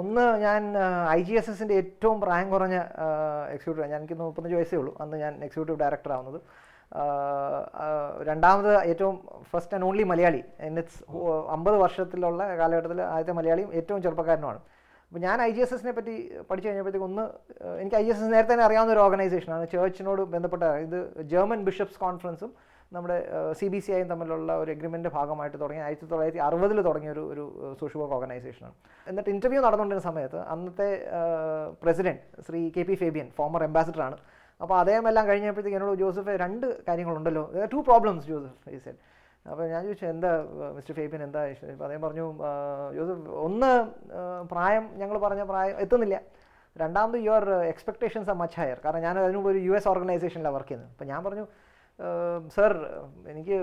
ഒന്ന് ഞാൻ IGSSൻ്റെ ഏറ്റവും പ്രായം കുറഞ്ഞ എക്സിക്യൂട്ടീവ്, എനിക്ക് 35 വയസ്സേ ഉള്ളൂ അന്ന് ഞാൻ എക്സിക്യൂട്ടീവ് ഡയറക്ടർ ആവുന്നത്. രണ്ടാമത് ഏറ്റവും first and only Malayali, it's 50 വർഷത്തിലുള്ള കാലഘട്ടത്തിൽ ആദ്യത്തെ മലയാളിയും ഏറ്റവും ചെറുപ്പക്കാരനുമാണ്. അപ്പോൾ ഞാൻ IGSSനെ പറ്റി പഠിച്ചു കഴിഞ്ഞപ്പോഴത്തേക്ക് എനിക്ക് IGSS നേരത്തെ തന്നെ അറിയാവുന്ന ഒരു ഓർഗനൈസേഷനാണ്, ചേർച്ചിനോട് ബന്ധപ്പെട്ട. ഇത് ജർമ്മൻ ബിഷപ്സ് കോൺഫറൻസും നമ്മുടെ CBCIയും തമ്മിലുള്ള ഒരു എഗ്രിമെൻ്റ് ഭാഗമായിട്ട് തുടങ്ങിയ 1960 തുടങ്ങിയ ഒരു സോഷ്യൽ വർക്ക് ഓർഗനൈസേഷനാണ്. എന്നിട്ട് ഇൻ്റർവ്യൂ നടന്നുകൊണ്ടിരുന്ന സമയത്ത് അന്നത്തെ president Shri KP Fabian, former അംബാസിഡറാണ്. അപ്പോൾ അദ്ദേഹം എല്ലാം കഴിഞ്ഞപ്പോഴത്തേക്ക് എന്നോട്, ജോസഫ് 2 കാര്യങ്ങളുണ്ടല്ലോ, 2 പ്രോബ്ലംസ് ജോസഫ് ഈ സെഡ്. അപ്പോൾ ഞാൻ ചോദിച്ചു, എന്താ മിസ്റ്റർ ഫേബിയൻ എന്താ? അപ്പോൾ അദ്ദേഹം പറഞ്ഞു, ജോസഫ്, ഒന്ന് പ്രായം, ഞങ്ങൾ പറഞ്ഞ പ്രായം എത്തുന്നില്ല. രണ്ടാമത് your expectations are much higher. കാരണം ഞാൻ അതിന് മുമ്പ് ഒരു US ഓർഗനൈസേഷനിലാണ് വർക്ക് ചെയ്യുന്നത്. അപ്പോൾ ഞാൻ പറഞ്ഞു, സർ, എനിക്ക്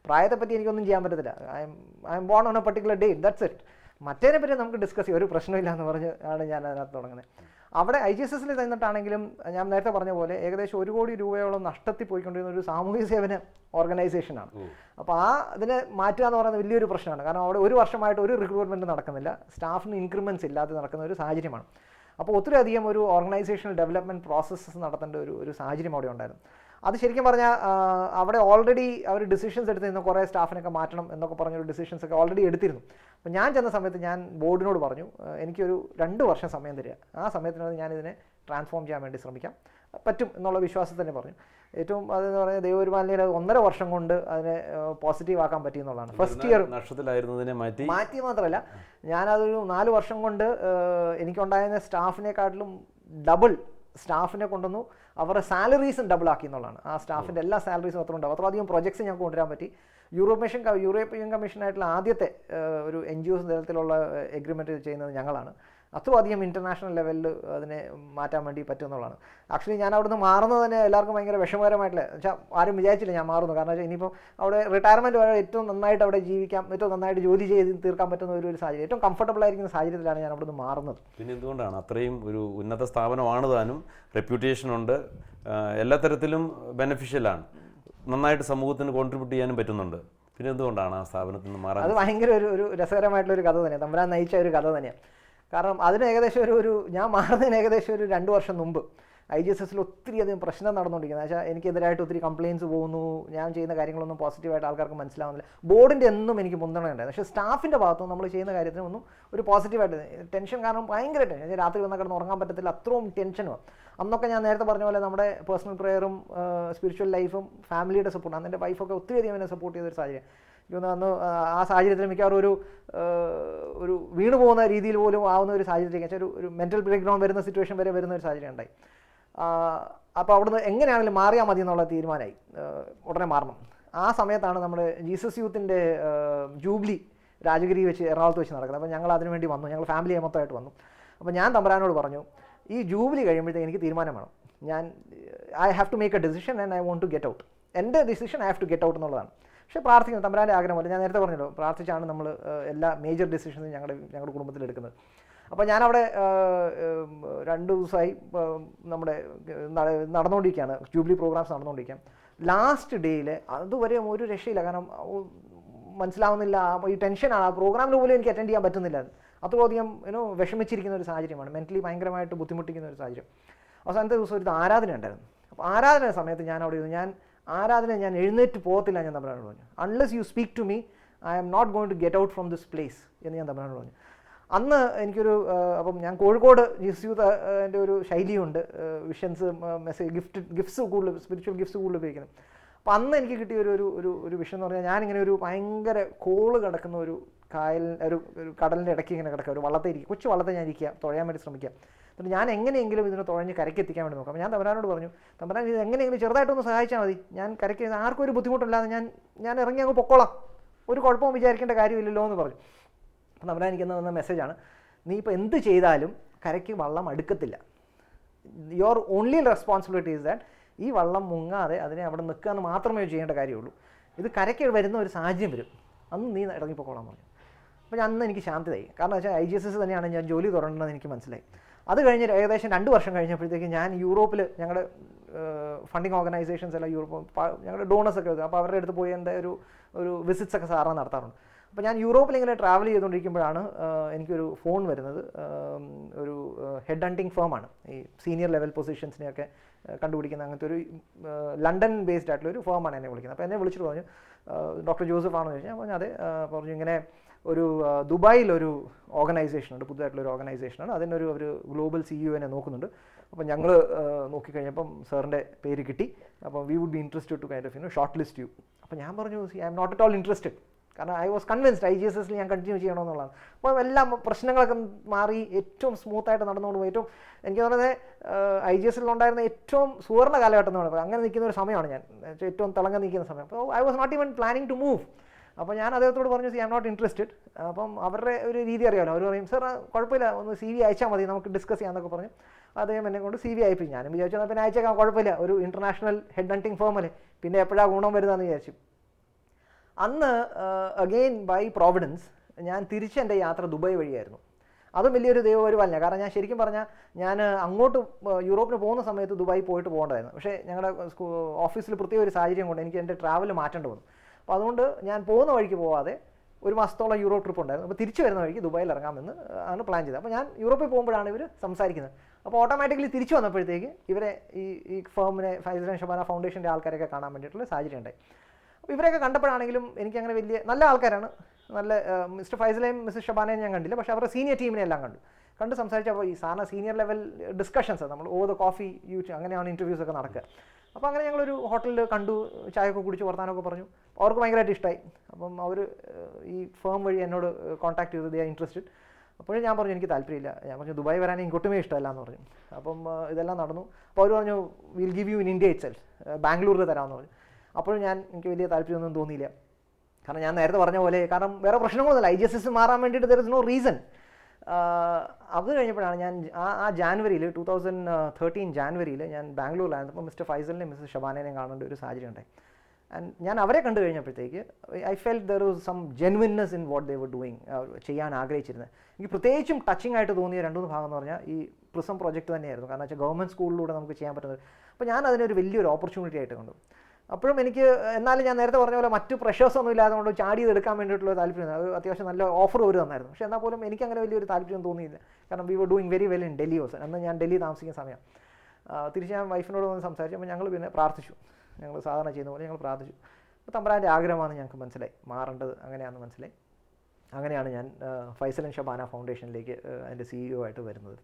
പ്രായത്തെപ്പറ്റി എനിക്കൊന്നും ചെയ്യാൻ പറ്റത്തില്ല. I am born on a particular day, that's it. മറ്റേനെ പറ്റി നമുക്ക് ഡിസ്കസ് ചെയ്യാം, ഒരു പ്രശ്നമില്ല എന്ന് പറഞ്ഞ് ആണ് ഞാൻ അതിനകത്ത് തുടങ്ങുന്നത്. അവിടെ IGSSൽ ചെന്നിട്ടാണെങ്കിലും ഞാൻ നേരത്തെ പറഞ്ഞ പോലെ ഏകദേശം 1 കോടി രൂപയോളം നഷ്ടത്തിൽ പോയിക്കൊണ്ടിരുന്ന ഒരു സാമൂഹിക സേവന ഓർഗനൈസേഷനാണ്. അപ്പോൾ അതിനെ മാറ്റുക എന്ന് പറയുന്നത് വലിയൊരു പ്രശ്നമാണ്. കാരണം അവിടെ 1 വർഷമായിട്ട് ഒരു റിക്രൂട്ട്മെൻറ്റ് നടക്കുന്നില്ല, സ്റ്റാഫിന് ഇൻക്രിമെൻറ്റ്സ് ഇല്ലാതെ നടക്കുന്ന ഒരു സാഹചര്യമാണ്. അപ്പോൾ ഒത്തിരി അധികം ഒരു ഓർഗനൈസേഷണൽ ഡെവലപ്മെൻറ്റ് പ്രോസസ്സസ് നടത്തേണ്ട ഒരു സാഹചര്യം അവിടെ ഉണ്ടായിരുന്നു. അത് ശരിക്കും പറഞ്ഞാൽ അവിടെ ഓൾറെഡി അവർ ഡിസിഷൻസ് എടുത്തിരുന്നു, കുറേ സ്റ്റാഫിനൊക്കെ മാറ്റണം എന്നൊക്കെ പറഞ്ഞൊരു ഡിസിഷൻസ് ഒക്കെ ഓൾറെഡി എടുത്തിരുന്നു. അപ്പോൾ ഞാൻ ചെന്ന സമയത്ത് ഞാൻ ബോർഡിനോട് പറഞ്ഞു, എനിക്കൊരു 2 വർഷം സമയം തരിക, ആ സമയത്തിനകത്ത് ഞാനിതിനെ ട്രാൻസ്ഫോം ചെയ്യാൻ വേണ്ടി ശ്രമിക്കാം, പറ്റും എന്നുള്ള വിശ്വാസം തന്നെ പറഞ്ഞു. ഏറ്റവും അതെന്ന് പറഞ്ഞാൽ ദൈവപരിപാലനയിൽ 1.5 വർഷം കൊണ്ട് അതിനെ പോസിറ്റീവ് ആക്കാൻ പറ്റി എന്നുള്ളതാണ്. ഫസ്റ്റ് ഇയർ നഷ്ടത്തിലായിരുന്നതിനെ മാറ്റി മാത്രമല്ല, ഞാനതൊരു 4 വർഷം കൊണ്ട് എനിക്കുണ്ടായിരുന്ന സ്റ്റാഫിനെക്കാട്ടിലും ഡബിൾ സ്റ്റാഫിനെ കൊണ്ടുവന്നു, അവരുടെ സാലറീസും ഡബിൾ ആക്കി എന്നുള്ളതാണ്. ആ സ്റ്റാഫിൻ്റെ എല്ലാ സാലറീസും അത്രയും അധികം പ്രൊജക്ട്സ് ഞങ്ങൾക്ക് കൊണ്ടുവരാൻ പറ്റി. യൂറോപ്യൻ കമ്മീഷനായിട്ടുള്ള ആദ്യത്തെ ഒരു NGOs തലത്തിലുള്ള എഗ്രിമെൻറ്റ് ചെയ്യുന്നത് ഞങ്ങളാണ്. അത്രയും ഇൻ്റർനാഷണൽ ലെവലിൽ അതിനെ മാറ്റാൻ വേണ്ടി പറ്റുമെന്നുള്ളതാണ്. ആക്ച്വലി ഞാൻ അവിടുന്ന് മാറുന്നത് തന്നെ എല്ലാവർക്കും ഭയങ്കര വിഷമകരമായിട്ടുള്ള, വെച്ചാൽ ആരും വിചാരിച്ചില്ല ഞാൻ മാറുന്നു. കാരണം വെച്ചാൽ ഇനിയിപ്പം അവിടെ റിട്ടയർമെൻറ്റ് വരെ ഏറ്റവും നന്നായിട്ട് അവിടെ ജീവിക്കാം, ഏറ്റവും നന്നായിട്ട് ജോലി ചെയ്ത് തീർക്കാൻ പറ്റുന്ന ഒരു സാഹചര്യം, ഏറ്റവും കംഫർട്ടബിൾ ആയിരിക്കുന്ന സാഹചര്യത്തിലാണ് ഞാൻ അവിടുന്ന് മാറുന്നത്. പിന്നെ എന്തുകൊണ്ടാണ് അത്രയും ഒരു ഉന്നത സ്ഥാപനമാണ് താനും, റെപ്യൂട്ടേഷൻ ഉണ്ട്, എല്ലാ തരത്തിലും ബെനഫിഷ്യലാണ്, നന്നായിട്ട് സമൂഹത്തിന് കോൺട്രിബ്യൂട്ട് ചെയ്യാനും പറ്റുന്നുണ്ട്. പിന്നെ എന്തുകൊണ്ടാണ് ആ സ്ഥാപനത്തിൽ നിന്ന് മാറാൻ? അത് ഭയങ്കര ഒരു രസകരമായിട്ടുള്ളൊരു കഥ തന്നെയാണ്, തമ്പുരാൻ നയിച്ച ഒരു കഥ തന്നെയാണ്. കാരണം അതിന് ഏകദേശം ഞാൻ മാറുന്നതിന് ഏകദേശം ഒരു 2 വർഷം മുമ്പ് IGSSൽ ഒത്തിരി അധികം പ്രശ്നം നടന്നുകൊണ്ടിരിക്കുന്നത്. വെച്ചാൽ എനിക്കെതിരായിട്ട് ഒത്തിരി കംപ്ലയിൻറ്റ്സ് പോകുന്നു, ഞാൻ ചെയ്യുന്ന കാര്യങ്ങളൊന്നും പോസിറ്റീവായിട്ട് ആൾക്കാർക്ക് മനസ്സിലാവുന്നില്ല. ബോർഡിൻ്റെ എന്നും എനിക്ക് മുൻഗണന ഉണ്ടായിരുന്നു, പക്ഷേ സ്റ്റാഫിൻ്റെ ഭാഗത്തുനിന്ന് നമ്മൾ ചെയ്യുന്ന കാര്യത്തിനൊന്നും ഒരു പോസിറ്റീവായിട്ട് ടെൻഷൻ. കാരണം ഭയങ്കര ടെൻഷൻ, രാത്രി വന്നാൽ കിടന്ന് ഉറങ്ങാൻ പറ്റത്തില്ല, അത്രയും ടെൻഷനും. അന്നൊക്കെ ഞാൻ നേരത്തെ പറഞ്ഞ പോലെ നമ്മുടെ പേഴ്സണൽ പ്രെയറും സ്പിരിച്വൽ ലൈഫും ഫാമിലിയുടെ സപ്പോർട്ട്, അന്ന് എൻ്റെ വൈഫൊക്കെ ഒത്തിരി അധികം എന്നെ സപ്പോർട്ട് ചെയ്തൊരു സാഹചര്യം. അന്ന് ആ സാഹചര്യത്തിൽ മിക്കവാറും ഒരു വീണു പോകുന്ന രീതിയിൽ പോലും ആവുന്ന ഒരു സാഹചര്യത്തിലേക്ക്, വെച്ചാൽ ഒരു മെൻ്റൽ ബ്രേക്ക് ഡൗൺ വരുന്ന സിറ്റുവേഷൻ വരെ വരുന്ന ഒരു സാഹചര്യം ഉണ്ടായി. അപ്പോൾ അവിടുന്ന് എങ്ങനെയാണെങ്കിലും മാറിയാൽ മതി എന്നുള്ള തീരുമാനമായി, ഉടനെ മാറണം. ആ സമയത്താണ് നമ്മുടെ ജീസസ് യൂത്തിൻ്റെ ജൂബിലി രാജഗിരി വെച്ച് എറണാകുളത്ത് വെച്ച് നടക്കുന്നത്. അപ്പോൾ ഞങ്ങൾ അതിനുവേണ്ടി വന്നു, ഞങ്ങൾ ഫാമിലി മൊത്തമായിട്ട് വന്നു. അപ്പോൾ ഞാൻ തമ്പുരാനോട് പറഞ്ഞു, ഈ ജൂബിലി കഴിയുമ്പോഴത്തേക്ക് എനിക്ക് തീരുമാനം വേണം, I have to make a decision and I want to get out. എൻ്റെ decision I have to get out എന്നുള്ളതാണ്. പക്ഷേ പ്രാർത്ഥിക്കുന്നത് തമ്പുരാൻ്റെ ആഗ്രഹം പോലെ, ഞാൻ നേരത്തെ പറഞ്ഞല്ലോ, പ്രാർത്ഥിച്ചാണ് നമ്മൾ എല്ലാ മേജർ ഡിസിഷൻസും ഞങ്ങളുടെ കുടുംബത്തിൽ എടുക്കുന്നത്. അപ്പോൾ ഞാനവിടെ 2 ദിവസമായി നമ്മുടെ നടന്നുകൊണ്ടിരിക്കുകയാണ്, ജൂബിലി പ്രോഗ്രാംസ് നടന്നുകൊണ്ടിരിക്കുകയാണ്. ലാസ്റ്റ് ഡേയിൽ അതുവരെ ഒരു രക്ഷയില്ല, കാരണം മനസ്സിലാവുന്നില്ല, ഈ ടെൻഷനാണ്. ആ പ്രോഗ്രാമിന് പോലും എനിക്ക് അറ്റൻഡ് ചെയ്യാൻ പറ്റുന്നില്ല, അത്രയധികം വിഷമിച്ചിരിക്കുന്ന ഒരു സാഹചര്യമാണ്, മെൻ്റലി ഭയങ്കരമായിട്ട് ബുദ്ധിമുട്ടിക്കുന്ന ഒരു സാഹചര്യം. അവസാനത്തെ ദിവസം ഒരു ആരാധന ഉണ്ടായിരുന്നു. അപ്പോൾ ആരാധന സമയത്ത് ഞാൻ അവിടെ ഇരുന്നു, ഞാൻ എഴുന്നേറ്റ് പോകത്തില്ല, ഞാൻ തമ്പുരാനോട് പറഞ്ഞു, unless you speak to me I am not going to get out from this place എന്ന് ഞാൻ തമ്പുരാനോട് പറഞ്ഞു. അന്ന് എനിക്കൊരു അപ്പം ഞാൻ കോഴിക്കോട് ജിസ്യൂത്ത് എൻ്റെ ഒരു ശൈലിയുണ്ട്, വിഷൻസ്, മെസ്സേജ്, ഗിഫ്റ്റ്സ് കൂടുതൽ, സ്പിരിച്വൽ ഗിഫ്റ്റ്സ് കൂടുതൽ ഉപയോഗിക്കുന്നത്. അപ്പോൾ അന്ന് എനിക്ക് കിട്ടിയ ഒരു വിഷൻ എന്ന് പറഞ്ഞാൽ, ഞാനിങ്ങനെ ഒരു ഭയങ്കര കോള് കിടക്കുന്ന ഒരു ഒരു കടലിൻ്റെ ഇടയ്ക്ക് ഇങ്ങനെ കിടക്കുക, ഒരു വള്ളത്തെ ഇരിക്കുക, കൊച്ചു വള്ളത്തെ ഞാൻ ഇരിക്കുക, തുഴയാൻ വേണ്ടി ശ്രമിക്കുക. എന്നിട്ട് ഞാൻ എങ്ങനെയെങ്കിലും ഇതിനെ തുഴഞ്ഞ് കരയ്ക്ക് എത്തിക്കാൻ വേണ്ടി നോക്കാം. അപ്പോൾ ഞാൻ തമ്പുരാനോട് പറഞ്ഞു, തമ്പുരാൻ ഇത് എങ്ങനെയെങ്കിലും ചെറുതായിട്ടൊന്ന് സഹായിച്ചാൽ മതി, ഞാൻ കരയ്ക്ക് ആർക്കും ഒരു ബുദ്ധിമുട്ടില്ലാതെ ഞാൻ ഇറങ്ങി അങ്ങ് പൊക്കോളാം, ഒരു കുഴപ്പവും വിചാരിക്കേണ്ട കാര്യമില്ലല്ലോ എന്ന് പറഞ്ഞു. അപ്പോൾ തമ്പുരാൻ എനിക്ക് വന്ന മെസ്സേജാണ്, നീ ഇപ്പോൾ എന്ത് ചെയ്താലും കരയ്ക്ക് വള്ളം അടുക്കത്തില്ല. Your only responsibility is that ഈ വള്ളം മുങ്ങാതെ അതിനെ അവിടെ നിൽക്കുക എന്ന് മാത്രമേ ചെയ്യേണ്ട കാര്യമുള്ളൂ. ഇത് കരയ്ക്ക് വരുന്ന ഒരു സാഹചര്യം വരും, അന്ന് നീ ഇറങ്ങിപ്പോക്കോളാൻ പറഞ്ഞു. അപ്പോൾ അന്ന് എനിക്ക് ശാന്തതയായി. കാരണം വെച്ചാൽ IGSS തന്നെയാണ് ഞാൻ ജോലി തുടങ്ങണമെന്ന് എനിക്ക് മനസ്സിലായി. അത് കഴിഞ്ഞ് ഏകദേശം 2 വർഷം കഴിഞ്ഞപ്പോഴത്തേക്ക് ഞാൻ യൂറോപ്പിൽ, ഞങ്ങളുടെ ഫണ്ടിങ് ഓർഗനൈസേഷൻസ് എല്ലാം ഞങ്ങളുടെ ഡോണേഴ്സ് ഒക്കെ, അപ്പോൾ അവരുടെ അടുത്ത് പോയി എൻ്റെ ഒരു വിസിറ്റ്സ് ഒക്കെ സാധാരണ നടത്താറുണ്ട്. അപ്പോൾ ഞാൻ യൂറോപ്പിൽ ഇങ്ങനെ ട്രാവൽ ചെയ്തുകൊണ്ടിരിക്കുമ്പോഴാണ് എനിക്കൊരു ഫോൺ വരുന്നത്. ഒരു ഹെഡ് ഹണ്ടിങ് ഫേമാണ്, ഈ സീനിയർ ലെവൽ പൊസിഷൻസിനെയൊക്കെ കണ്ടുപിടിക്കുന്ന അങ്ങനത്തെ ഒരു ലണ്ടൻ ബേസ്ഡ് ആയിട്ടുള്ള ഒരു ഫേമാണ് എന്നെ വിളിക്കുന്നത്. അപ്പോൾ എന്നെ വിളിച്ചിട്ട് പറഞ്ഞു, ഡോക്ടർ ജോസഫ് ആണെന്ന് ചോദിച്ചാൽ ഞാൻ പറഞ്ഞു അതെ. പറഞ്ഞു ഇങ്ങനെ ഒരു ദുബായിലൊരു ഓർഗനൈസേഷനുണ്ട്, പുതുതായിട്ടുള്ളൊരു ഓർഗനൈസേഷനാണ്, അതിനൊരു ഗ്ലോബൽ CEO നോക്കുന്നുണ്ട്. അപ്പോൾ ഞങ്ങൾ നോക്കിക്കഴിഞ്ഞപ്പം സാറിൻ്റെ പേര് കിട്ടി. അപ്പോൾ we would be interested to kind of short list you. അപ്പോൾ ഞാൻ പറഞ്ഞു I am not at all interested, കാരണം ഐ വാസ് കൺവിൻസ്ഡ് IGSSൽ ഞാൻ കണ്ടിന്യൂ ചെയ്യണമെന്നുള്ളതാണ്. അപ്പോൾ എല്ലാം പ്രശ്നങ്ങളൊക്കെ മാറി ഏറ്റവും സ്മൂത്തായിട്ട് നടന്നുകൊണ്ട് പോയി. ഏറ്റവും എനിക്ക് തോന്നുന്നത് IGSSലുണ്ടായിരുന്ന ഏറ്റവും സുവർണ്ണ കാലഘട്ടം എന്ന് പറയുന്നത് അങ്ങനെ നിൽക്കുന്ന ഒരു സമയമാണ് ഞാൻ, ഏറ്റവും തിളങ്ങി നിൽക്കുന്ന സമയം. അപ്പോൾ I was not even planning to move. അപ്പോൾ ഞാൻ അദ്ദേഹത്തോട് പറഞ്ഞു ഐ എം നോട്ട് ഇൻട്രസ്റ്റഡ്. അപ്പം അവരുടെ ഒരു രീതി അറിയാമല്ലോ, അവർ പറയും സാർ കുഴപ്പമില്ല, ഒന്ന് CV അയച്ചാൽ മതി, നമുക്ക് ഡിസ്കസ് ചെയ്യാമെന്നൊക്കെ പറഞ്ഞു. അദ്ദേഹം എന്നെ കൊണ്ട് CV അയപ്പിച്ചു. ഞാനും വിചാരിച്ചു പിന്നെ അയച്ചേക്കാം, കുഴപ്പമില്ല, ഒരു ഇൻ്റർനാഷണൽ ഹെഡ് ഹണ്ടിങ് ഫേമല്ലേ, പിന്നെ എപ്പോഴാണ് ഗുണം വരുന്നതെന്ന് വിചാരിച്ചു. അന്ന് അഗെയിൻ ബൈ പ്രോവിഡൻസ് ഞാൻ എൻ്റെ യാത്ര ദുബായ് വഴിയായിരുന്നു. അതും വലിയൊരു ദൈവപരിപാലന. കാരണം ഞാൻ ശരിക്കും പറഞ്ഞാൽ ഞാൻ അങ്ങോട്ട് യൂറോപ്പിന് പോകുന്ന സമയത്ത് ദുബായ് പോകേണ്ടതായിരുന്നു. പക്ഷേ ഞങ്ങളുടെ ഓഫീസിൽ പ്രത്യേക ഒരു സാഹചര്യം കൊണ്ട് എനിക്ക് എൻ്റെ ട്രാവൽ മാറ്റേണ്ടി വന്നു. അപ്പോൾ അതുകൊണ്ട് ഞാൻ പോകുന്ന വഴിക്ക് പോവാതെ 1 മാസത്തോളം യൂറോപ്പ് ട്രിപ്പ് ഉണ്ടായിരുന്നു. അപ്പോൾ തിരിച്ചു വരുന്ന വഴിക്ക് ദുബായിൽ ഇറങ്ങാമെന്ന് ആണ് പ്ലാൻ ചെയ്തത്. അപ്പോൾ ഞാൻ യൂറോപ്പിൽ പോകുമ്പോഴാണ് ഇവർ സംസാരിക്കുന്നത്. അപ്പോൾ ഓട്ടോമാറ്റിക്കലി തിരിച്ചു വന്നപ്പോഴത്തേക്ക് ഇവരെ ഈ ഫേമിനെ ഫൈസൽ ആൻഡ് ഷബാന ഫൗണ്ടേഷൻ്റെ ആൾക്കാരൊക്കെ കാണാൻ വേണ്ടിയിട്ടുള്ള സാഹചര്യം ഉണ്ടായി. അപ്പോൾ ഇവരെയൊക്കെ കണ്ടപ്പോഴാണെങ്കിലും എനിക്കങ്ങനെ വലിയ നല്ല ആൾക്കാരാണ്, നല്ല മിസ്റ്റർ ഫൈസലെയും മിസ്റ്റർ ഷബാനയും ഞാൻ കണ്ടില്ല, പക്ഷേ അവരുടെ സീനിയർ ടീമിനെ എല്ലാം കണ്ട് സംസാരിച്ചപ്പോൾ ഈ സാധാരണ സീനിയർ ലെവൽ ഡിസ്കഷൻസ് നമ്മൾ ഓവർ ദ കോഫി അങ്ങനെയാണ് ഇൻ്റർവ്യൂസ് ഒക്കെ നടക്കുക. അപ്പോൾ അങ്ങനെ ഞങ്ങളൊരു ഹോട്ടലിൽ കണ്ടു, ചായയൊക്കെ കുടിച്ച് വർത്താനമൊക്കെ പറഞ്ഞു. അവർക്ക് ഭയങ്കരമായിട്ട് ഇഷ്ടമായി. അപ്പം അവർ ഈ ഫേം വഴി എന്നോട് കോൺടാക്ട് ചെയ്ത് ദേ ആർ ഇൻട്രസ്റ്റഡ്. അപ്പോഴും ഞാൻ പറഞ്ഞു എനിക്ക് താല്പര്യമില്ല, ഞാൻ പറഞ്ഞു ദുബായ് വരാൻ എനിക്കൊട്ടുമേ ഇഷ്ടമല്ല എന്ന് പറഞ്ഞു. അപ്പം ഇതെല്ലാം നടന്നു. അപ്പോൾ അവർ പറഞ്ഞു will give you in India itself, ബാംഗ്ലൂരിൽ തരാമെന്ന് പറഞ്ഞു. അപ്പോഴും എനിക്ക് വലിയ താല്പര്യമൊന്നും തോന്നിയില്ല. കാരണം ഞാൻ നേരത്തെ പറഞ്ഞ പോലെ, കാരണം വേറെ പ്രശ്നങ്ങളൊന്നുമില്ല, IGSS മാറാൻ വേണ്ടിയിട്ട് ദർ ഇസ് നോ റീസൺ. അത് കഴിഞ്ഞപ്പോഴാണ് ഞാൻ ആ ജാനുവരിയിൽ 2013 ജാനുവരിയിൽ ഞാൻ ബാംഗ്ലൂരിലായിരുന്നപ്പോൾ മിസ്റ്റർ ഫൈസലിനെയും മിസ്റ്റർ ഷബാനേനെയും കാണേണ്ട ഒരു സാഹചര്യം ഉണ്ടായി. ആൻഡ് ഞാൻ അവരെ കണ്ടു കഴിഞ്ഞപ്പോഴത്തേക്ക് I felt there was some genuineness in what they were doing, ചെയ്യാൻ ആഗ്രഹിച്ചിരുന്നത്. എനിക്ക് പ്രത്യേകിച്ചും ടച്ചിങ് ആയിട്ട് തോന്നിയ 2-3 ഭാഗം എന്ന് പറഞ്ഞാൽ ഈ പ്രിസം പ്രോജക്റ്റ് തന്നെയായിരുന്നു. കാരണം വെച്ചാൽ ഗവൺമെൻറ് സ്കൂളിലൂടെ നമുക്ക് ചെയ്യാൻ പറ്റുന്നത്. അപ്പോൾ ഞാൻ അതിനൊരു വലിയൊരു ഓപ്പർച്യൂണിറ്റി ആയിട്ട് കണ്ടു. അപ്പോഴും എനിക്ക്, എന്നാലും ഞാൻ നേരത്തെ പറഞ്ഞ പോലെ മറ്റു പ്രഷേഴ്സ് ഒന്നും ഇല്ലാതെ കൊണ്ട് ചാടി എടുക്കാൻ വേണ്ടിയിട്ടുള്ള താല്പര്യം, അത് അത്യാവശ്യം നല്ല ഓഫർ ഒരു തന്നായിരുന്നു. പക്ഷേ എന്നാൽ പോലും എനിക്ക് അങ്ങനെ വലിയൊരു താല്പര്യം തോന്നിയില്ല. കാരണം we were doing very well in Delhi also. അന്ന് ഞാൻ ഡൽഹി താമസിക്കുന്ന സമയം. തിരിച്ച് ഞാൻ വൈഫിനോട് വന്ന് സംസാരിച്ചപ്പോൾ ഞങ്ങൾ പിന്നെ പ്രാർത്ഥിച്ചു, ഞങ്ങൾ സാധാരണ ചെയ്യുന്ന പോലെ ഞങ്ങൾ പ്രാർത്ഥിച്ചു. അപ്പോൾ തമ്പുരാൻ്റെ ആഗ്രഹമാണെന്ന് ഞങ്ങൾക്ക് മനസ്സിലായി, മാറേണ്ടത് അങ്ങനെയാണെന്ന് മനസ്സിലായി. അങ്ങനെയാണ് ഞാൻ ഫൈസൽ ആൻഡ് ഷബാന ഫൗണ്ടേഷനിലേക്ക് അതിൻ്റെ CEO ആയിട്ട് വരുന്നത്.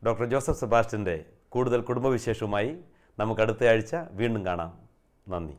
ഡോക്ടർ ജോസഫ് സെബാസ്റ്റ്യൻ്റെ കൂടുതൽ കുടുംബവിശേഷവുമായി നമുക്ക് അടുത്ത ആഴ്ച വീണ്ടും കാണാം. നന്ദി.